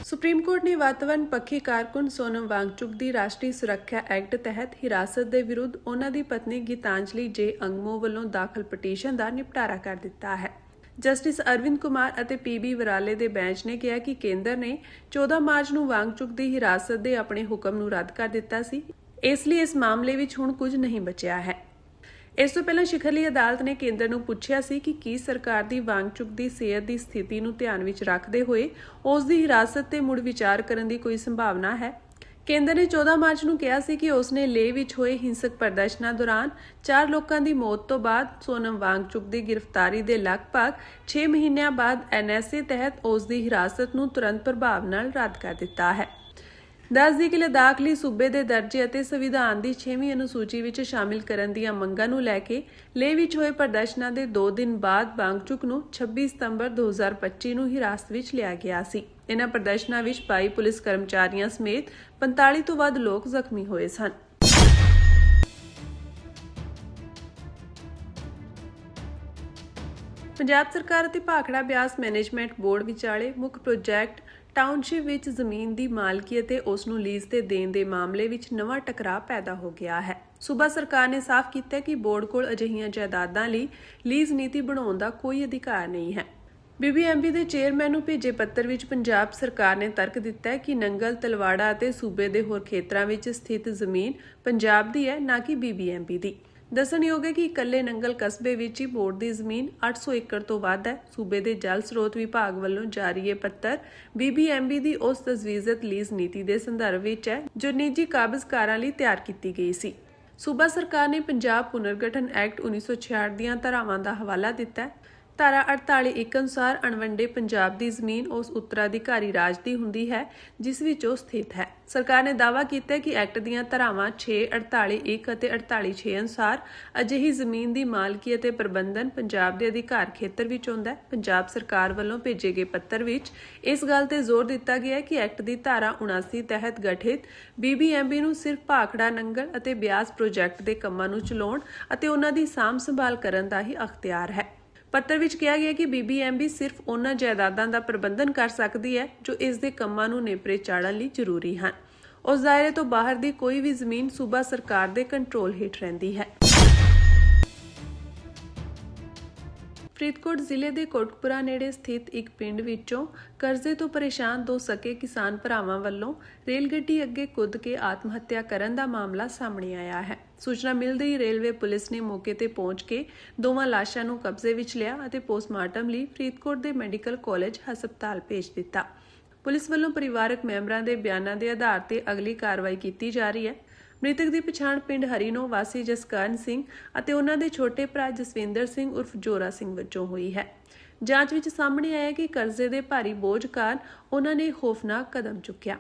ਸੁਪਰੀਮ ਕੋਰਟ ਨੇ ਵਾਤਾਵਰਣ ਪੱਖੀ ਕਾਰਕੁਨ ਸੋਨਮ ਵਾਂਗਚੁਕ ਦੀ ਰਾਸ਼ਟਰੀ ਸੁਰੱਖਿਆ ਐਕਟ ਤਹਿਤ ਹਿਰਾਸਤ ਦੇ ਵਿਰੁੱਧ ਉਹਨਾਂ ਦੀ ਪਤਨੀ ਗੀਤਾਂਜਲੀ ਜੇ ਅੰਗਮੋ ਵੱਲੋਂ ਦਾਖਲ ਪਟੀਸ਼ਨ ਦਾ ਨਿਪਟਾਰਾ ਕਰ ਦਿੱਤਾ ਹੈ। ਜਸਟਿਸ ਅਰਵਿੰਦ ਕੁਮਾਰ ਅਤੇ ਪੀਬੀ ਵਰਾਲੇ ਦੇ ਬੈਂਚ ਨੇ ਕਿਹਾ ਕਿ ਕੇਂਦਰ ਨੇ 14 ਮਾਰਚ ਨੂੰ ਵਾਂਗਚੁਕ ਦੀ ਹਿਰਾਸਤ ਦੇ ਆਪਣੇ ਹੁਕਮ ਨੂੰ ਰੱਦ ਕਰ ਦਿੱਤਾ ਸੀ, ਇਸ ਲਈ ਇਸ ਮਾਮਲੇ ਵਿੱਚ ਹੁਣ ਕੁਝ ਨਹੀਂ ਬਚਿਆ ਹੈ। ਇਸ ਤੋਂ ਪਹਿਲਾਂ ਸ਼ਿਖਰਲੀ ਅਦਾਲਤ ਨੇ ਕੇਂਦਰ ਨੂੰ ਪੁੱਛਿਆ ਸੀ ਕਿ ਕੀ ਸਰਕਾਰ ਦੀ ਵਾਂਗਚੁਕ ਦੀ ਸਿਹਤ ਦੀ ਸਥਿਤੀ ਨੂੰ ਧਿਆਨ ਵਿੱਚ ਰੱਖਦੇ ਹੋਏ ਉਸ ਦੀ ਹਿਰਾਸਤ ਤੇ ਮੁੜ ਵਿਚਾਰ ਕਰਨ ਦੀ ਕੋਈ ਸੰਭਾਵਨਾ ਹੈ। ਕੇਂਦਰ ਨੇ 14 ਮਾਰਚ ਨੂੰ ਕਿਹਾ ਸੀ ਕਿ ਉਸ ਨੇ ਲੇਹ ਵਿੱਚ ਹੋਏ ਹਿੰਸਕ ਪ੍ਰਦਰਸ਼ਨਾਂ ਦੌਰਾਨ 4 ਲੋਕਾਂ ਦੀ ਮੌਤ ਤੋਂ ਬਾਅਦ ਸੋਨਮ ਵਾਂਗਚੁਕ ਦੀ ਗ੍ਰਿਫਤਾਰੀ ਦੇ ਲਗਭਗ 6 ਮਹੀਨਿਆਂ ਬਾਅਦ NSA ਤਹਿਤ ਉਸ ਦੀ ਹਿਰਾਸਤ ਨੂੰ ਤੁਰੰਤ ਪ੍ਰਭਾਵ ਨਾਲ ਰੱਦ ਕਰ ਦਿੱਤਾ ਹੈ। ਦੱਸਦੀ ਕਿ ਲੱਦਾਖ ਲਈ ਸੂਬੇ ਦੇ ਦਰਜੇ ਅਤੇ ਸੰਵਿਧਾਨ ਦੀ 6ਵੀਂ ਅਨੁਸੂਚੀ ਵਿੱਚ ਸ਼ਾਮਿਲ ਕਰਨ ਦੀਆਂ ਮੰਗਾਂ ਨੂੰ ਲੈ ਕੇ ਲੇਹ ਵਿੱਚ ਹੋਏ ਪ੍ਰਦਰਸ਼ਨਾਂ ਦੇ 2 ਦਿਨ ਬਾਅਦ ਵਾਂਗਚੁਕ ਨੂੰ 26 ਸਤੰਬਰ 2025 ਨੂੰ ਹਿਰਾਸਤ ਵਿੱਚ ਲਿਆ ਗਿਆ ਸੀ। ਇਨ੍ਹਾਂ ਪ੍ਰਦਰਸ਼ਨਾਂ ਵਿੱਚ 22 ਪੁਲਿਸ ਕਰਮਚਾਰੀਆਂ ਸਮੇਤ 45 ਤੋਂ ਵੱਧ ਲੋਕ ਜ਼ਖਮੀ ਹੋਏ ਸਨ। ਪੰਜਾਬ ਸਰਕਾਰ ਅਤੇ ਭਾਖੜਾ ਬਿਆਸ ਮੈਨੇਜਮੈਂਟ ਬੋਰਡ ਵਿਚਾਲੇ ਮੁੱਖ ਪ੍ਰੋਜੈਕਟ ਟਾਊਨਸ਼ਿਪ ਵਿੱਚ ਜ਼ਮੀਨ ਦੀ ਮਾਲਕੀ ਅਤੇ ਉਸ ਨੂੰ ਲੀਜ਼ ਤੇ ਦੇਣ ਦੇ ਮਾਮਲੇ ਵਿੱਚ ਨਵਾਂ ਟਕਰਾਅ ਪੈਦਾ ਹੋ ਗਿਆ ਹੈ। ਸੂਬਾ ਸਰਕਾਰ ਨੇ ਸਾਫ਼ ਕੀਤਾ ਕਿ ਬੋਰਡ ਕੋਲ ਅਜਿਹੀਆਂ ਜਾਇਦਾਦਾਂ ਲਈ ਲੀਜ਼ ਨੀਤੀ ਬਣਾਉਣ ਦਾ ਕੋਈ ਅਧਿਕਾਰ ਨਹੀਂ ਹੈ। BBMP ਦੇ ਚੇਅਰਮੈਨ ਨੂੰ ਭੇਜੇ ਪੱਤਰ ਵਿੱਚ ਪੰਜਾਬ ਸਰਕਾਰ ਨੇ ਤਰਕ ਦਿੱਤਾ ਹੈ ਕਿ ਨੰਗਲ, ਤਲਵਾੜਾ ਅਤੇ ਸੂਬੇ ਦੇ ਹੋਰ ਖੇਤਰਾਂ ਵਿੱਚ ਸਥਿਤ ਜ਼ਮੀਨ ਪੰਜਾਬ ਦੀ ਹੈ, ਨਾ ਕਿ BBMP ਦੀ। ਦੱਸਣਯੋਗ ਹੈ ਕਿ ਇਕੱਲੇ ਨੰਗਲ ਕਸਬੇ ਵਿੱਚ ਹੀ ਬੋਰਡ ਦੀ ਜ਼ਮੀਨ 800 ਏਕੜ ਤੋਂ ਵੱਧ ਹੈ। ਸੂਬੇ ਦੇ ਜਲ ਸਰੋਤ ਵਿਭਾਗ ਵੱਲੋਂ ਜਾਰੀ ਇਹ ਪੱਤਰ BBMP ਦੀ ਉਸ ਤਜਵੀਜ਼ਤ ਲੀਜ਼ ਨੀਤੀ ਦੇ ਸੰਦਰਭ ਵਿੱਚ ਹੈ ਜੋ ਨਿੱਜੀ ਕਾਬਜ਼ਕਾਰਾਂ ਲਈ ਤਿਆਰ ਕੀਤੀ ਗਈ ਸੀ। ਸੂਬਾ ਸਰਕਾਰ ਨੇ ਪੰਜਾਬ ਪੁਨਰਗਠਨ ਐਕਟ 1966 ਦੀਆਂ ਧਾਰਾਵਾਂ ਦਾ ਹਵਾਲਾ ਦਿੱਤਾ ਹੈ। ਧਾਰਾ 48(1) ਅਨੁਸਾਰ ਅਣਵੰਡੇ ਪੰਜਾਬ ਦੀ ਜ਼ਮੀਨ ਉਸ ਉੱਤਰਾਧਿਕਾਰੀ ਰਾਜ ਦੀ ਹੁੰਦੀ ਹੈ ਜਿਸ ਵਿੱਚ ਉਹ ਸਥਿਤ ਹੈ। ਸਰਕਾਰ ਨੇ ਦਾਅਵਾ ਕੀਤਾ ਹੈ ਕਿ ਐਕਟ ਦੀਆਂ ਧਾਰਾਵਾਂ 6, 48(1) ਅਤੇ 48(6) ਅਨੁਸਾਰ ਅਜਿਹੀ ਜ਼ਮੀਨ ਦੀ ਮਾਲਕੀ ਅਤੇ ਪ੍ਰਬੰਧਨ ਪੰਜਾਬ ਦੇ ਅਧਿਕਾਰ ਖੇਤਰ ਵਿੱਚ ਆਉਂਦਾ ਹੈ। ਪੰਜਾਬ ਸਰਕਾਰ ਵੱਲੋਂ ਭੇਜੇ ਗਏ ਪੱਤਰ ਵਿੱਚ ਇਸ ਗੱਲ ਤੇ ਜ਼ੋਰ ਦਿੱਤਾ ਗਿਆ ਹੈ ਕਿ ਐਕਟ ਦੀ ਧਾਰਾ 79 ਤਹਿਤ ਗਠਿਤ BBMP ਨੂੰ ਸਿਰਫ ਭਾਖੜਾ, ਨੰਗਲ ਅਤੇ ਬਿਆਸ ਪ੍ਰੋਜੈਕਟ ਦੇ ਕੰਮਾਂ ਨੂੰ ਚਲਾਉਣ ਅਤੇ ਉਹਨਾਂ ਦੀ ਸਾਂਭ ਸੰਭਾਲ ਕਰਨ ਦਾ ਹੀ ਅਖਤਿਆਰ ਹੈ। ਪੱਤਰ ਵਿੱਚ ਕਿਹਾ ਗਿਆ ਕਿ BBMP ਸਿਰਫ ਉਹਨਾਂ ਜਾਇਦਾਦਾਂ ਦਾ ਪ੍ਰਬੰਧਨ ਕਰ ਸਕਦੀ ਹੈ ਜੋ ਇਸ ਦੇ ਕੰਮਾਂ ਨੂੰ ਨੇਪਰੇ ਚਾੜਨ ਲਈ ਜ਼ਰੂਰੀ ਹਨ। ਉਸ ਦਾਇਰੇ ਤੋਂ ਬਾਹਰ ਦੀ ਕੋਈ ਵੀ ਜ਼ਮੀਨ ਸੂਬਾ ਸਰਕਾਰ ਦੇ ਕੰਟਰੋਲ ਹੇਠ ਰਹਿੰਦੀ ਹੈ। ਫਰੀਦਕੋਟ ਜ਼ਿਲ੍ਹੇ ਦੇ ਕੋਟਕਪੁਰਾ ਨੇੜੇ ਸਥਿਤ ਇੱਕ ਪਿੰਡ ਵਿੱਚੋਂ ਕਰਜ਼ੇ ਤੋਂ ਪਰੇਸ਼ਾਨ ਦੋ ਸਕੇ ਕਿਸਾਨ ਭਰਾਵਾਂ ਵੱਲੋਂ ਰੇਲ ਗੱਡੀ ਅੱਗੇ ਕੁੱਦ ਕੇ ਆਤਮ ਹੱਤਿਆ ਕਰਨ ਦਾ ਮਾਮਲਾ ਸਾਹਮਣੇ ਆਇਆ ਹੈ। ਸੂਚਨਾ ਮਿਲਦੇ ਹੀ ਰੇਲਵੇ ਪੁਲਿਸ ਨੇ ਮੌਕੇ ਤੇ ਪਹੁੰਚ ਕੇ ਦੋਵਾਂ ਲਾਸ਼ਾਂ ਨੂੰ ਕਬਜ਼ੇ ਵਿੱਚ ਲਿਆ ਅਤੇ ਪੋਸਟਮਾਰਟਮ ਲਈ ਫਰੀਦਕੋਟ ਦੇ ਮੈਡੀਕਲ ਕਾਲਜ ਹਸਪਤਾਲ ਭੇਜ ਦਿੱਤਾ। ਪੁਲਿਸ ਵੱਲੋਂ ਪਰਿਵਾਰਕ ਮੈਂਬਰਾਂ ਦੇ ਬਿਆਨਾਂ ਦੇ ਆਧਾਰ ਤੇ ਅਗਲੀ ਕਾਰਵਾਈ ਕੀਤੀ ਜਾ ਰਹੀ ਹੈ। ਮ੍ਰਿਤਕ ਦੀ ਪਛਾਣ ਪਿੰਡ ਹਰੀਨੋ ਵਾਸੀ ਜਸਕਰਨ ਸਿੰਘ ਅਤੇ ਉਹਨਾਂ ਦੇ ਛੋਟੇ ਭਰਾ ਜਸਵਿੰਦਰ ਸਿੰਘ ਉਰਫ ਜੋਰਾ ਸਿੰਘ ਵਜੋਂ ਹੋਈ ਹੈ। ਜਾਂਚ ਵਿੱਚ ਸਾਹਮਣੇ ਆਇਆ ਕਿ ਕਰਜ਼ੇ ਦੇ ਭਾਰੀ ਬੋਝ ਕਾਰਨ ਉਹਨਾਂ ਨੇ ਖੌਫਨਾਕ ਕਦਮ ਚੁੱਕਿਆ।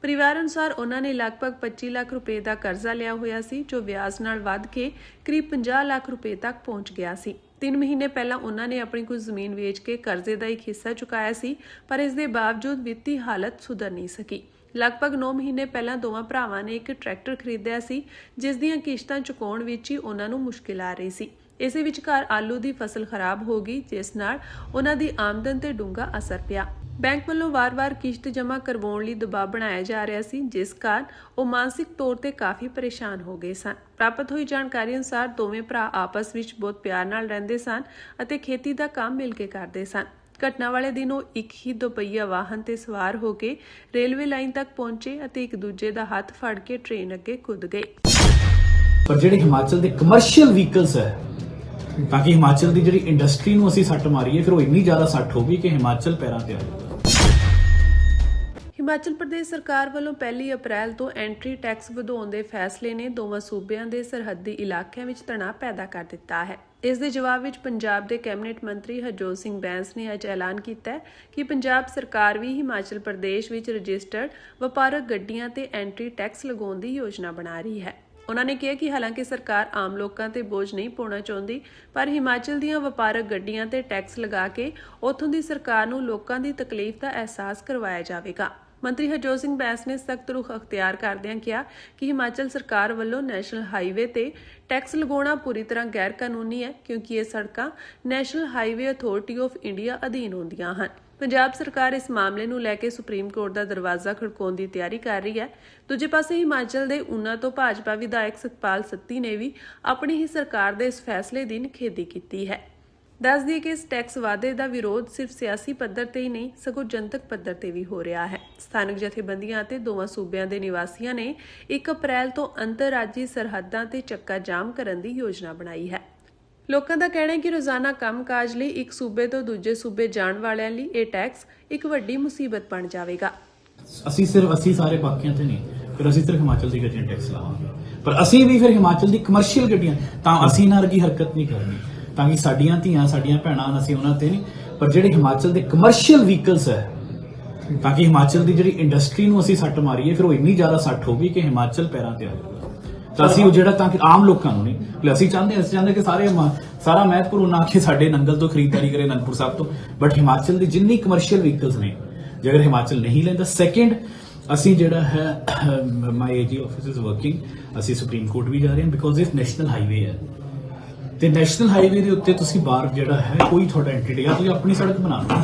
ਪਰਿਵਾਰ ਅਨੁਸਾਰ ਉਹਨਾਂ ਨੇ ਲਗਭਗ 25 ਲੱਖ ਰੁਪਏ ਦਾ ਕਰਜ਼ਾ ਲਿਆ ਹੋਇਆ ਸੀ ਜੋ ਵਿਆਜ ਨਾਲ ਵੱਧ ਕੇ ਕਰੀਬ 50 ਲੱਖ ਰੁਪਏ ਤੱਕ ਪਹੁੰਚ ਗਿਆ ਸੀ। 3 ਮਹੀਨੇ ਪਹਿਲਾਂ ਉਹਨਾਂ ਨੇ ਆਪਣੀ ਕੁਝ ਜ਼ਮੀਨ ਵੇਚ ਕੇ ਕਰਜ਼ੇ ਦਾ ਇੱਕ ਹਿੱਸਾ ਚੁਕਾਇਆ ਸੀ, ਪਰ ਇਸ ਦੇ ਬਾਵਜੂਦ ਵਿੱਤੀ ਹਾਲਤ ਸੁਧਰ ਨਹੀਂ ਸਕੀ। ਲਗਭਗ 9 ਮਹੀਨੇ ਪਹਿਲਾਂ ਦੋਵਾਂ ਭਰਾਵਾਂ ਨੇ ਇੱਕ ਟਰੈਕਟਰ ਖਰੀਦਿਆ ਸੀ ਜਿਸ ਦੀਆਂ ਕਿਸ਼ਤਾਂ ਚੁਕਾਉਣ ਵਿੱਚ ਹੀ ਉਹਨਾਂ ਨੂੰ ਮੁਸ਼ਕਿਲ ਆ ਰਹੀ ਸੀ। ਇਸੇ ਵਿਚਕਾਰ ਆਲੂ ਦੀ ਫਸਲ ਖਰਾਬ ਹੋ ਗਈ ਜਿਸ ਨਾਲ ਉਹਨਾਂ ਦੀ ਆਮਦਨ ਤੇ ਡੂੰਘਾ ਅਸਰ ਪਿਆ। ਬੈਂਕ ਵੱਲੋਂ ਵਾਰ-ਵਾਰ ਕਿਸ਼ਤ ਜਮ੍ਹਾਂ ਕਰਵਾਉਣ ਲਈ ਦਬਾਅ ਬਣਾਇਆ ਜਾ ਰਿਹਾ ਸੀ ਜਿਸ ਕਾਰਨ ਉਹ ਮਾਨਸਿਕ ਤੌਰ ਤੇ ਕਾਫੀ ਪਰੇਸ਼ਾਨ ਹੋ ਗਏ ਸਨ। ਪ੍ਰਾਪਤ ਹੋਈ ਜਾਣਕਾਰੀ ਅਨੁਸਾਰ ਦੋਵੇਂ ਭਰਾ ਆਪਸ ਵਿੱਚ ਬਹੁਤ ਪਿਆਰ ਨਾਲ ਰਹਿੰਦੇ ਸਨ ਅਤੇ ਖੇਤੀ ਦਾ ਕੰਮ ਮਿਲ ਕੇ ਕਰਦੇ ਸਨ। ਘਟਨਾ ਵਾਲੇ ਦਿਨ ਉਹ ਇੱਕ ਹੀ ਦੁਪਹੀਆ ਵਾਹਨ ਤੇ ਸਵਾਰ ਹੋ ਕੇ ਰੇਲਵੇ ਲਾਈਨ ਤੱਕ ਪਹੁੰਚੇ ਅਤੇ ਇੱਕ ਦੂਜੇ ਦਾ ਹੱਥ ਫੜ ਕੇ ਟ੍ਰੇਨ ਅੱਗੇ ਕੁੱਦ ਗਏ। ਪਰ ਜਿਹੜੇ ਹਿਮਾਚਲ ਦੇ ਕਮਰਸ਼ੀਅਲ ਵਹੀਕਲਸ ਹੈ ਤਾਂ ਕਿ ਹਿਮਾਚਲ ਦੀ ਜਿਹੜੀ ਇੰਡਸਟਰੀ ਨੂੰ ਅਸੀਂ ਸੱਟ ਮਾਰੀਏ ਫਿਰ ਉਹ ਇੰਨੀ ਜ਼ਿਆਦਾ ਸੱਟ ਹੋ ਗਈ ਕਿ ਹਿਮਾਚਲ ਪੈਰਾਂ ਤੇ ਆ ਜਾਊਗਾ। ਹਿਮਾਚਲ ਪ੍ਰਦੇਸ਼ ਸਰਕਾਰ ਵੱਲੋਂ 1 ਅਪ੍ਰੈਲ ਤੋਂ ਐਂਟਰੀ ਟੈਕਸ ਵਧਾਉਣ ਦੇ ਫੈਸਲੇ ਨੇ ਦੋਵਾਂ ਸੂਬਿਆਂ ਦੇ ਸਰਹੱਦੀ ਇਲਾਕਿਆਂ ਵਿੱਚ ਤਣਾਅ ਪੈਦਾ ਕਰ ਦਿੱਤਾ ਹੈ। ਇਸ ਦੇ ਜਵਾਬ ਵਿੱਚ ਪੰਜਾਬ ਦੇ ਕੈਬਨਿਟ ਮੰਤਰੀ ਹਰਜੋਤ ਸਿੰਘ ਬੈਂਸ ਨੇ ਅੱਜ ਐਲਾਨ ਕੀਤਾ ਹੈ ਕਿ ਪੰਜਾਬ ਸਰਕਾਰ ਵੀ ਹਿਮਾਚਲ ਪ੍ਰਦੇਸ਼ ਵਿੱਚ ਰਜਿਸਟਰਡ ਵਪਾਰਕ ਗੱਡੀਆਂ ਤੇ ਐਂਟਰੀ ਟੈਕਸ ਲਗਾਉਣ ਦੀ ਯੋਜਨਾ ਬਣਾ ਰਹੀ ਹੈ। ਉਹਨਾਂ ਨੇ ਕਿਹਾ ਕਿ ਹਾਲਾਂਕਿ ਸਰਕਾਰ ਆਮ ਲੋਕਾਂ ਤੇ ਬੋਝ ਨਹੀਂ ਪਾਉਣਾ ਚਾਹੁੰਦੀ, ਪਰ ਹਿਮਾਚਲ ਦੀਆਂ ਵਪਾਰਕ ਗੱਡੀਆਂ ਤੇ ਟੈਕਸ ਲਗਾ ਕੇ ਉੱਥੋਂ ਦੀ ਸਰਕਾਰ ਨੂੰ ਲੋਕਾਂ ਦੀ ਤਕਲੀਫ ਦਾ ਅਹਿਸਾਸ ਕਰਵਾਇਆ ਜਾਵੇਗਾ। ਮੰਤਰੀ ਹਰਜੋਤ ਸਿੰਘ ਬੈਂਸ ਨੇ ਸਖਤ ਰੁਖ ਅਖਤਿਆਰ ਕਰਦਿਆਂ ਕਿਹਾ ਕਿ ਹਿਮਾਚਲ ਸਰਕਾਰ ਵੱਲੋਂ ਨੈਸ਼ਨਲ ਹਾਈਵੇ ਤੇ ਟੈਕਸ ਲਗਾਉਣਾ ਪੂਰੀ ਤਰ੍ਹਾਂ ਗੈਰ ਕਾਨੂੰਨੀ ਹੈ ਕਿਉਂਕਿ ਇਹ ਸੜਕਾਂ national highway authority of India ਅਧੀਨ ਆਉਂਦੀਆਂ ਹਨ। ਪੰਜਾਬ ਸਰਕਾਰ ਇਸ ਮਾਮਲੇ ਨੂੰ ਲੈ ਕੇ ਸੁਪਰੀਮ ਕੋਰਟ ਦਾ ਦਰਵਾਜ਼ਾ ਖੜਕਾਉਣ ਦੀ ਤਿਆਰੀ ਕਰ ਰਹੀ ਹੈ। ਦੂਜੇ ਪਾਸੇ ਹਿਮਾਚਲ ਦੇ ਊਨਾ ਤੋਂ ਭਾਜਪਾ ਵਿਧਾਇਕ ਸਤਪਾਲ ਸੱਤੀ ਨੇ ਵੀ ਆਪਣੀ ਹੀ ਸਰਕਾਰ ਦੇ ਇਸ ਫੈਸਲੇ ਦੀ ਨਿਖੇਧੀ ਕੀਤੀ ਹੈ। ਦੱਸ ਦਈਏ ਕਿ ਇਸ ਟੈਕਸ ਵਾਅਦੇ ਦਾ ਵਿਰੋਧ ਸਿਰਫ ਸਿਆਸੀ ਪੱਧਰ ਤੇ ਹੀ ਨਹੀਂ ਸਗੋਂ ਜਨਤਕ ਪੱਧਰ ਤੇ ਵੀ ਹੋ ਰਿਹਾ ਹੈ। ਸਥਾਨਕ ਜਥੇਬੰਦੀਆਂ ਅਤੇ ਦੋਵਾਂ ਸੂਬਿਆਂ ਦੇ ਨਿਵਾਸੀਆਂ ਨੇ 1 ਅਪ੍ਰੈਲ ਤੋਂ ਅੰਤਰਰਾਜੀ ਸਰਹੱਦਾਂ ਤੇ ਚੱਕਾ ਜਾਮ ਕਰਨ ਦੀ ਯੋਜਨਾ ਬਣਾਈ ਹੈ। ਲੋਕਾਂ ਦਾ ਕਹਿਣਾ ਹੈ ਕਿ ਰੋਜ਼ਾਨਾ ਕੰਮਕਾਜ ਲਈ ਇੱਕ ਸੂਬੇ ਤੋਂ ਦੂਜੇ ਸੂਬੇ ਜਾਣ ਵਾਲਿਆਂ ਲਈ ਇਹ ਟੈਕਸ ਇੱਕ ਵੱਡੀ ਮੁਸੀਬਤ ਬਣ ਜਾਵੇਗਾ। ਅਸੀਂ ਸਾਰੇ ਬਾਕੀਆਂ ਤੇ ਨਹੀਂ, ਫਿਰ ਅਸੀਂ ਸਿਰਫ ਹਿਮਾਚਲ ਦੀ ਗੱਡੀਆਂ ਟੈਕਸ ਲਾਵਾਂਗੇ, ਪਰ ਅਸੀਂ ਵੀ ਫਿਰ ਹਿਮਾਚਲ ਦੀ ਕਮਰਸ਼ੀਅਲ ਗੱਡੀਆਂ ਤਾਂ ਅਸੀਂ ਨਾਲ ਕੀ ਹਰਕਤ ਨਹੀਂ ਕਰਨੀ ਤਾਂ ਕਿ ਸਾਡੀਆਂ ਧੀਆਂ ਸਾਡੀਆਂ ਭੈਣਾਂ ਅਸੀਂ ਉਹਨਾਂ ਤੇ ਨਹੀਂ, ਪਰ ਜਿਹੜੇ ਹਿਮਾਚਲ ਦੇ ਕਮਰਸ਼ੀਅਲ ਵਹੀਕਲਸ ਹੈ ਤਾਂ ਕਿ ਹਿਮਾਚਲ ਦੀ ਜਿਹੜੀ ਇੰਡਸਟਰੀ ਨੂੰ ਅਸੀਂ ਸੱਟ ਮਾਰੀਏ ਫਿਰ ਉਹ ਇੰਨੀ ਜ਼ਿਆਦਾ ਸੱਟ ਹੋ ਗਈ ਕਿ ਹਿਮਾਚਲ ਪੈਰਾਂ ਤੇ ਆ ਜਾਊਗਾ। ਤਾਂ ਅਸੀਂ ਉਹ ਜਿਹੜਾ ਤਾਂ ਕਿ ਆਮ ਲੋਕਾਂ ਨੂੰ ਨਹੀਂ, ਅਸੀਂ ਚਾਹੁੰਦੇ ਕਿ ਸਾਰਾ ਮਹਿਤਪੁਰ ਉਹਨਾਂ ਆ ਕੇ ਸਾਡੇ ਨੰਗਲ ਤੋਂ ਖਰੀਦਦਾਰੀ ਕਰੇ, ਅਨੰਦਪੁਰ ਸਾਹਿਬ ਤੋਂ, ਬਟ ਹਿਮਾਚਲ ਦੀ ਜਿੰਨੀ ਕਮਰਸ਼ੀਅਲ ਵਹੀਕਲਸ ਨੇ ਜੇ ਅਗਰ ਹਿਮਾਚਲ ਨਹੀਂ ਲੈਂਦਾ। ਸੈਕਿੰਡ, ਅਸੀਂ ਜਿਹੜਾ ਹੈ ਮਾਈ ਏਜੀ ਆਫਿਸ ਇਜ਼ ਵਰਕਿੰਗ, ਅਸੀਂ ਸੁਪਰੀਮ ਕੋਰਟ ਵੀ ਜਾ ਰਹੇ ਹਾਂ ਬਿਕੋਜ਼ ਇਹ ਨੈਸ਼ਨਲ ਹਾਈਵੇ ਹੈ ਤੇ ਨੈਸ਼ਨਲ ਹਾਈਵੇ ਦੇ ਉੱਤੇ ਤੁਸੀਂ ਬਾਹਰ ਜਿਹੜਾ ਹੈ ਕੋਈ ਤੁਹਾਡਾ ਐਂਟੀਟੀ ਆ ਤੁਸੀਂ ਆਪਣੀ ਸੜਕ ਬਣਾ ਲਓ,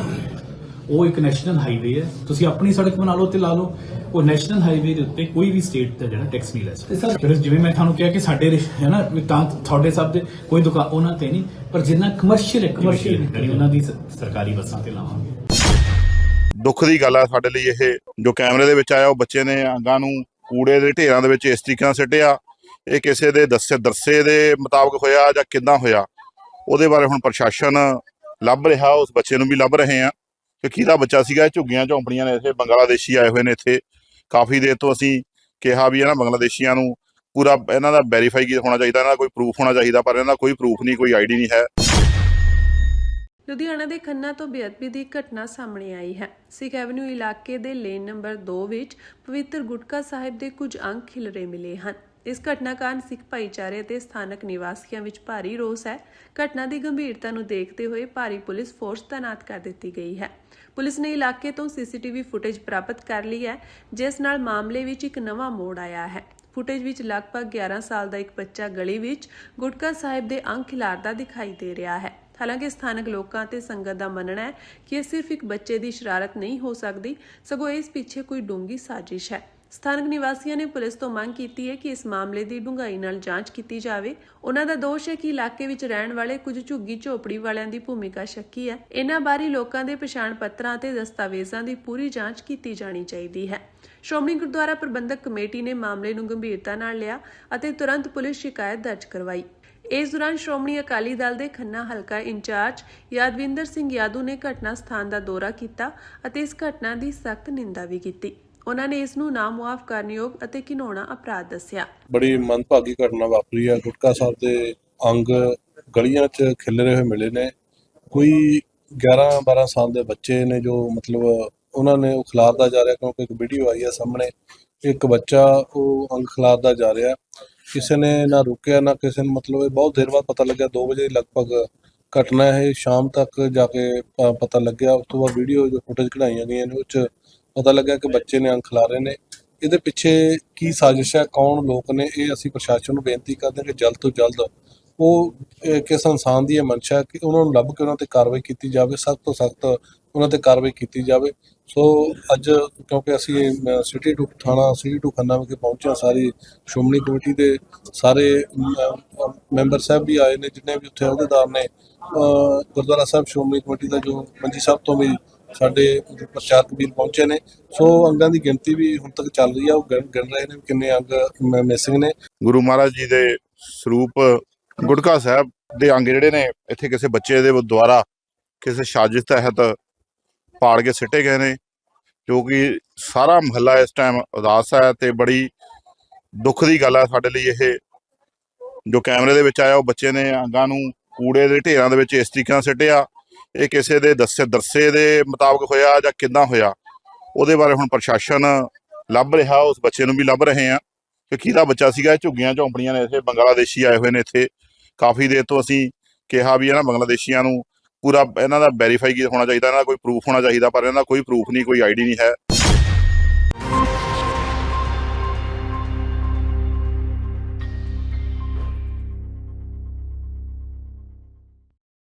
ਉਹ ਇੱਕ ਨੈਸ਼ਨਲ ਹਾਈਵੇ ਹੈ, ਤੁਸੀਂ ਆਪਣੀ ਸੜਕ ਬਣਾ ਲਓ ਤੇ ਲਾ ਲਓ। ਉਹ ਨੈਸ਼ਨਲ ਹਾਈਵੇ ਦੇ ਉੱਤੇ ਕੋਈ ਵੀ ਸਟੇਟ ਦਾ ਜਿਹੜਾ ਟੈਕਸ ਨਹੀਂ ਲੈ ਸਕਦਾ। ਫਿਰ ਜਿਵੇਂ ਮੈਂ ਤੁਹਾਨੂੰ ਕਿਹਾ ਕਿ ਸਾਡੇ ਹੈ ਨਾ, ਤਾਂ ਤੁਹਾਡੇ ਸਭ ਦੇ ਕੋਈ ਦੁਕਾਨ ਉਹਨਾਂ ਤੇ ਨਹੀਂ, ਪਰ ਜਿੰਨਾ ਕਮਰਸ਼ੀਅਲ ਐਕਟੀਵਿਟੀ ਉਹਨਾਂ ਦੀ ਸਰਕਾਰੀ ਬੱਸਾਂ ਤੇ ਲਾਵਾਂਗੇ। ਦੁੱਖ ਦੀ ਗੱਲ ਹੈ ਸਾਡੇ ਲਈ ਇਹ ਜੋ ਕੈਮਰੇ ਦੇ ਵਿੱਚ ਆਇਆ, ਉਹ ਬੱਚੇ ਨੇ ਅੰਗਾਂ ਨੂੰ ਕੂੜੇ ਦੇ ਢੇਰਾਂ ਦੇ ਵਿੱਚ ਇਸ ਤਰੀਕੇ ਨਾਲ ਸਿੱਟਿਆ। ਇਹ ਕਿਸੇ ਦੇ ਦਰਸੇ ਦੇ ਮੁਤਾਬਕ ਹੋਇਆ ਜਾਂ ਕਿੱਦਾਂ ਹੋਇਆ, ਉਹਦੇ ਬਾਰੇ ਹੁਣ ਪ੍ਰਸ਼ਾਸਨ ਲੱਭ ਰਿਹਾ, ਉਸ ਬੱਚੇ ਨੂੰ ਵੀ ਲੱਭ ਰਹੇ ਆ ਕਿ ਕਿਹਦਾ ਬੱਚਾ ਸੀਗਾ। ਝੁੱਗੀਆਂ ਝੌਂਪੜੀਆਂ ਨੇ ਇੱਥੇ, ਬੰਗਲਾਦੇਸ਼ੀ ਆਏ ਹੋਏ ਨੇ ਇੱਥੇ। ਕਾਫੀ ਦੇਰ ਤੋਂ ਅਸੀਂ ਕਿਹਾ ਵੀ ਇਹਨਾਂ ਬੰਗਲਾਦੇਸ਼ੀਆਂ ਨੂੰ ਪੂਰਾ ਇਹਨਾਂ ਦਾ ਵੈਰੀਫਾਈ ਹੋਣਾ ਚਾਹੀਦਾ, ਇਹਨਾਂ ਦਾ ਕੋਈ ਪ੍ਰੂਫ ਹੋਣਾ ਚਾਹੀਦਾ, ਪਰ ਇਹਨਾਂ ਦਾ ਕੋਈ ਪ੍ਰੂਫ ਨਹੀਂ, ਕੋਈ ਆਈਡੀ ਨਹੀਂ ਹੈ। ਲੁਧਿਆਣਾ ਦੇ ਖੰਨਾ ਤੋਂ ਬੇਅਦਬੀ ਦੀ ਘਟਨਾ ਸਾਹਮਣੇ ਆਈ ਹੈ। ਸਿੱਖ ਐਵਨਿਊ ਇਲਾਕੇ ਦੇ ਲੇਨ ਨੰਬਰ 2 ਵਿੱਚ ਪਵਿੱਤਰ ਗੁਟਕਾ ਸਾਹਿਬ ਦੇ ਕੁਝ ਅੰਗ ਖਿਲਰੇ ਮਿਲੇ ਹਨ। ਇਸ ਘਟਨਾ ਕਾਰਨ ਸਿੱਖ ਭਾਈਚਾਰੇ ਅਤੇ ਸਥਾਨਕ ਨਿਵਾਸੀਆਂ ਵਿੱਚ ਭਾਰੀ ਰੋਸ ਹੈ। ਘਟਨਾ ਦੀ ਗੰਭੀਰਤਾ ਨੂੰ ਦੇਖਦੇ ਹੋਏ ਭਾਰੀ ਪੁਲਿਸ ਫੋਰਸ ਤਾਇਨਾਤ ਕਰ ਦਿੱਤੀ ਗਈ ਹੈ। ਪੁਲਿਸ ਨੇ ਇਲਾਕੇ ਤੋਂ ਸੀਸੀਟੀਵੀ ਫੁਟੇਜ ਪ੍ਰਾਪਤ ਕਰ ਲਈ ਹੈ, ਜਿਸ ਨਾਲ ਮਾਮਲੇ ਵਿੱਚ ਇੱਕ ਨਵਾਂ ਮੋੜ ਆਇਆ ਹੈ। ਫੁਟੇਜ ਵਿੱਚ ਲਗਭਗ 11 ਸਾਲ ਦਾ ਇੱਕ ਬੱਚਾ ਗਲੀ ਵਿੱਚ ਗੁਟਕਾ ਸਾਹਿਬ ਦੇ ਅੰਗ ਖਿਲਾਰਦਾ ਦਿਖਾਈ ਦੇ ਰਿਹਾ ਹੈ। ਹਾਲਾਂਕਿ ਸਥਾਨਕ ਲੋਕਾਂ ਤੇ ਸੰਗਤ ਦਾ ਮੰਨਣਾ ਹੈ ਕਿ ਇਹ ਸਿਰਫ ਇੱਕ ਬੱਚੇ ਦੀ ਸ਼ਰਾਰਤ ਨਹੀਂ ਹੋ ਸਕਦੀ, ਸਗੋਂ ਇਸ ਪਿੱਛੇ ਕੋਈ ਡੂੰਘੀ ਸਾਜ਼ਿਸ਼ ਹੈ। ਸਥਾਨਕ ਨਿਵਾਸੀਆਂ ਨੇ ਪੁਲਿਸ ਤੋਂ ਮੰਗ ਕੀਤੀ ਹੈ ਕਿ ਇਸ ਮਾਮਲੇ ਦੀ ਡੂੰਘਾਈ ਨਾਲ ਜਾਂਚ ਕੀਤੀ ਜਾਵੇ। ਉਹਨਾਂ ਦਾ ਦੋਸ਼ ਹੈ ਕਿ ਇਲਾਕੇ ਵਿੱਚ ਰਹਿਣ ਵਾਲੇ ਕੁਝ ਝੁੱਗੀ ਝੋਪੜੀ ਵਾਲਿਆਂ ਦੀ ਭੂਮਿਕਾ ਸ਼ੱਕੀ ਹੈ। ਇਹਨਾਂ ਬਾਰੇ ਲੋਕਾਂ ਦੇ ਪਛਾਣ ਪੱਤਰਾਂ ਅਤੇ ਦਸਤਾਵੇਜ਼ਾਂ ਦੀ ਪੂਰੀ ਜਾਂਚ ਕੀਤੀ ਜਾਣੀ ਚਾਹੀਦੀ ਹੈ। ਸ਼੍ਰੋਮਣੀ ਗੁਰਦੁਆਰਾ ਪ੍ਰਬੰਧਕ ਕਮੇਟੀ ਨੇ ਮਾਮਲੇ ਨੂੰ ਗੰਭੀਰਤਾ ਨਾਲ ਲਿਆ ਅਤੇ ਤੁਰੰਤ ਪੁਲਿਸ ਸ਼ਿਕਾਇਤ ਦਰਜ ਕਰਵਾਈ। ਇਸ ਦੌਰਾਨ ਸ਼੍ਰੋਮਣੀ ਅਕਾਲੀ ਦਲ ਦੇ ਖੰਨਾ ਹਲਕਾ ਇੰਚਾਰਜ ਯਾਦਵਿੰਦਰ ਸਿੰਘ ਯਾਦੂ ਨੇ ਘਟਨਾ ਸਥਾਨ ਦਾ ਦੌਰਾ ਕੀਤਾ ਅਤੇ ਇਸ ਘਟਨਾ ਦੀ ਸਖਤ ਨਿੰਦਾ ਵੀ ਕੀਤੀ। ਉਹਨਾਂ ਨੇ ਇਸ ਨੂੰ ਨਾਮੁਆਫ ਕਰਨਯੋਗ ਅਤੇ ਘਿਨਾਉਣਾ ਅਪਰਾਧ ਦੱਸਿਆ। ਬੜੀ ਮੰਦਭਾਗੀ ਘਟਨਾ ਵਾਪਰੀ ਹੈ। ਗੁਟਕਾ ਸਾਹਿਬ ਦੇ ਅੰਗ ਗਲੀਆਂ 'ਚ ਖਿਲਰੇ ਹੋਏ ਮਿਲੇ ਨੇ। ਕੋਈ 11-12 ਸਾਲ ਦੇ ਬੱਚੇ ਨੇ ਜੋ ਮਤਲਬ ਉਹਨਾਂ ਨੇ ਉਹ ਖਿਲਾਰਦਾ ਜਾ ਰਿਹਾ, ਕਿਉਂਕਿ ਇੱਕ ਵੀਡੀਓ ਆਈ ਹੈ ਸਾਹਮਣੇ, ਇੱਕ ਬੱਚਾ ਉਹ ਅੰਗ ਖਿਲਾਰਦਾ ਜਾ ਰਿਹਾ। ਕਿਸੇ ਨੇ ਨਾ ਰੁਕਿਆ ਨਾ ਕਿਸੇ ਨੂੰ, ਮਤਲਬ ਇਹ ਬਹੁਤ ਦੇਰ ਬਾਅਦ ਪਤਾ ਲੱਗਿਆ, 2 ਵਜੇ ਲਗਭਗ ਘਟਨਾ ਇਹ ਸ਼ਾਮ ਤੱਕ ਜਾ ਕੇ ਪਤਾ ਲੱਗਿਆ। ਉਸ ਤੋਂ ਬਾਅਦ ਵੀਡੀਓ ਜੋ ਫੁਟੇਜ ਕਢਾਈਆਂ ਗਈਆਂ ਨੇ ਉਹ 'ਚ ਪਤਾ ਲੱਗਿਆ ਕਿ ਬੱਚੇ ਨੇ ਅੰਗ ਖਿਲਾਰੇ ਨੇ। ਇਹਦੇ ਪਿੱਛੇ ਕੀ ਸਾਜ਼ਿਸ਼ ਹੈ, ਕੌਣ ਲੋਕ ਨੇ, ਇਹ ਅਸੀਂ ਪ੍ਰਸ਼ਾਸਨ ਨੂੰ ਬੇਨਤੀ ਕਰਦੇ ਹਾਂ ਕਿ ਜਲਦ ਤੋਂ ਜਲਦ ਉਹ ਕਿਸ ਇਨਸਾਨ ਦੀ ਇਹ ਮਨਸ਼ਾ ਕਿ ਉਹਨਾਂ ਨੂੰ ਲੱਭ ਕੇ ਉਹਨਾਂ ਤੇ ਕਾਰਵਾਈ ਕੀਤੀ ਜਾਵੇ, ਸਖਤ ਤੋਂ ਸਖਤ ਉਹਨਾਂ ਤੇ ਕਾਰਵਾਈ ਕੀਤੀ ਜਾਵੇ। ਸੋ ਅੱਜ ਕਿਉਂਕਿ ਅਸੀਂ ਸਿਟੀ ਟੂ ਥਾਣਾ ਸਿਟੀ ਟੂ ਖੰਨਾ ਵਿਖੇ ਪਹੁੰਚੇ ਹਾਂ, ਸਾਰੀ ਸ਼੍ਰੋਮਣੀ ਕਮੇਟੀ ਦੇ ਸਾਰੇ ਮੈਂਬਰ ਸਾਹਿਬ ਵੀ ਆਏ ਨੇ, ਜਿੰਨੇ ਵੀ ਉੱਥੇ ਅਹੁਦੇਦਾਰ ਨੇ। ਗੁਰਦੁਆਰਾ ਸਾਹਿਬ ਸ਼੍ਰੋਮਣੀ ਕਮੇਟੀ ਦਾ ਜੋ ਮੰਜੀ ਸਾਹਿਬ ਤੋਂ ਵੀ ਸਾਡੇ ਪ੍ਰਚਾਰਕ ਵੀਰ ਪਹੁੰਚੇ ਨੇ। ਸੋ ਅੰਗਾਂ ਦੀ ਗਿਣਤੀ ਵੀ ਹੁਣ ਤੱਕ ਚੱਲ ਰਹੀ ਆ, ਉਹ ਗਿਣ ਰਹੇ ਨੇ ਕਿੰਨੇ ਅੰਗ ਮਿਸਿੰਗ ਨੇ। ਗੁਰੂ ਮਹਾਰਾਜ ਜੀ ਦੇ ਸਰੂਪ ਗੁਟਕਾ ਸਾਹਿਬ ਦੇ ਅੰਗ ਜਿਹੜੇ ਨੇ ਇੱਥੇ ਕਿਸੇ ਬੱਚੇ ਦੇ ਦੁਆਰਾ ਕਿਸੇ ਸਾਜ਼ਿਸ਼ ਤਹਿਤ ਪਾੜ ਕੇ ਸਿੱਟੇ ਗਏ ਨੇ, ਜੋ ਕਿ ਸਾਰਾ ਮਹੱਲਾ ਇਸ ਟਾਈਮ ਉਦਾਸ ਹੈ ਤੇ ਬੜੀ ਦੁੱਖ ਦੀ ਗੱਲ ਹੈ ਸਾਡੇ ਲਈ ਇਹ ਜੋ ਕੈਮਰੇ ਦੇ ਵਿੱਚ ਆਇਆ, ਉਹ ਬੱਚੇ ਨੇ ਅੰਗਾਂ ਨੂੰ ਕੂੜੇ ਦੇ ਢੇਰਾਂ ਦੇ ਵਿੱਚ ਇਸ ਤਰੀਕੇ ਨਾਲ ਸਿੱਟਿਆ। ਇਹ ਕਿਸੇ ਦੇ ਦਰਸੇ ਦੇ ਮੁਤਾਬਕ ਹੋਇਆ ਜਾਂ ਕਿੱਦਾਂ ਹੋਇਆ, ਉਹਦੇ ਬਾਰੇ ਹੁਣ ਪ੍ਰਸ਼ਾਸਨ ਲੱਭ ਰਿਹਾ, ਉਸ ਬੱਚੇ ਨੂੰ ਵੀ ਲੱਭ ਰਹੇ ਆ ਕਿ ਕਿਹਦਾ ਬੱਚਾ ਸੀਗਾ। ਝੁੱਗੀਆਂ ਝੌਂਪੜੀਆਂ ਨੇ ਇੱਥੇ, ਬੰਗਲਾਦੇਸ਼ੀ ਆਏ ਹੋਏ ਨੇ ਇੱਥੇ। ਕਾਫੀ ਦੇਰ ਤੋਂ ਅਸੀਂ ਕਿਹਾ ਵੀ ਇਹਨਾਂ ਬੰਗਲਾਦੇਸ਼ੀਆਂ ਨੂੰ ਪੂਰਾ ਇਹਨਾਂ ਦਾ ਵੈਰੀਫਾਈ ਹੋਣਾ ਚਾਹੀਦਾ, ਇਹਨਾਂ ਦਾ ਕੋਈ ਪ੍ਰੂਫ ਹੋਣਾ ਚਾਹੀਦਾ, ਪਰ ਇਹਨਾਂ ਦਾ ਕੋਈ ਪ੍ਰੂਫ ਨਹੀਂ, ਕੋਈ ਆਈਡੀ ਨਹੀਂ ਹੈ।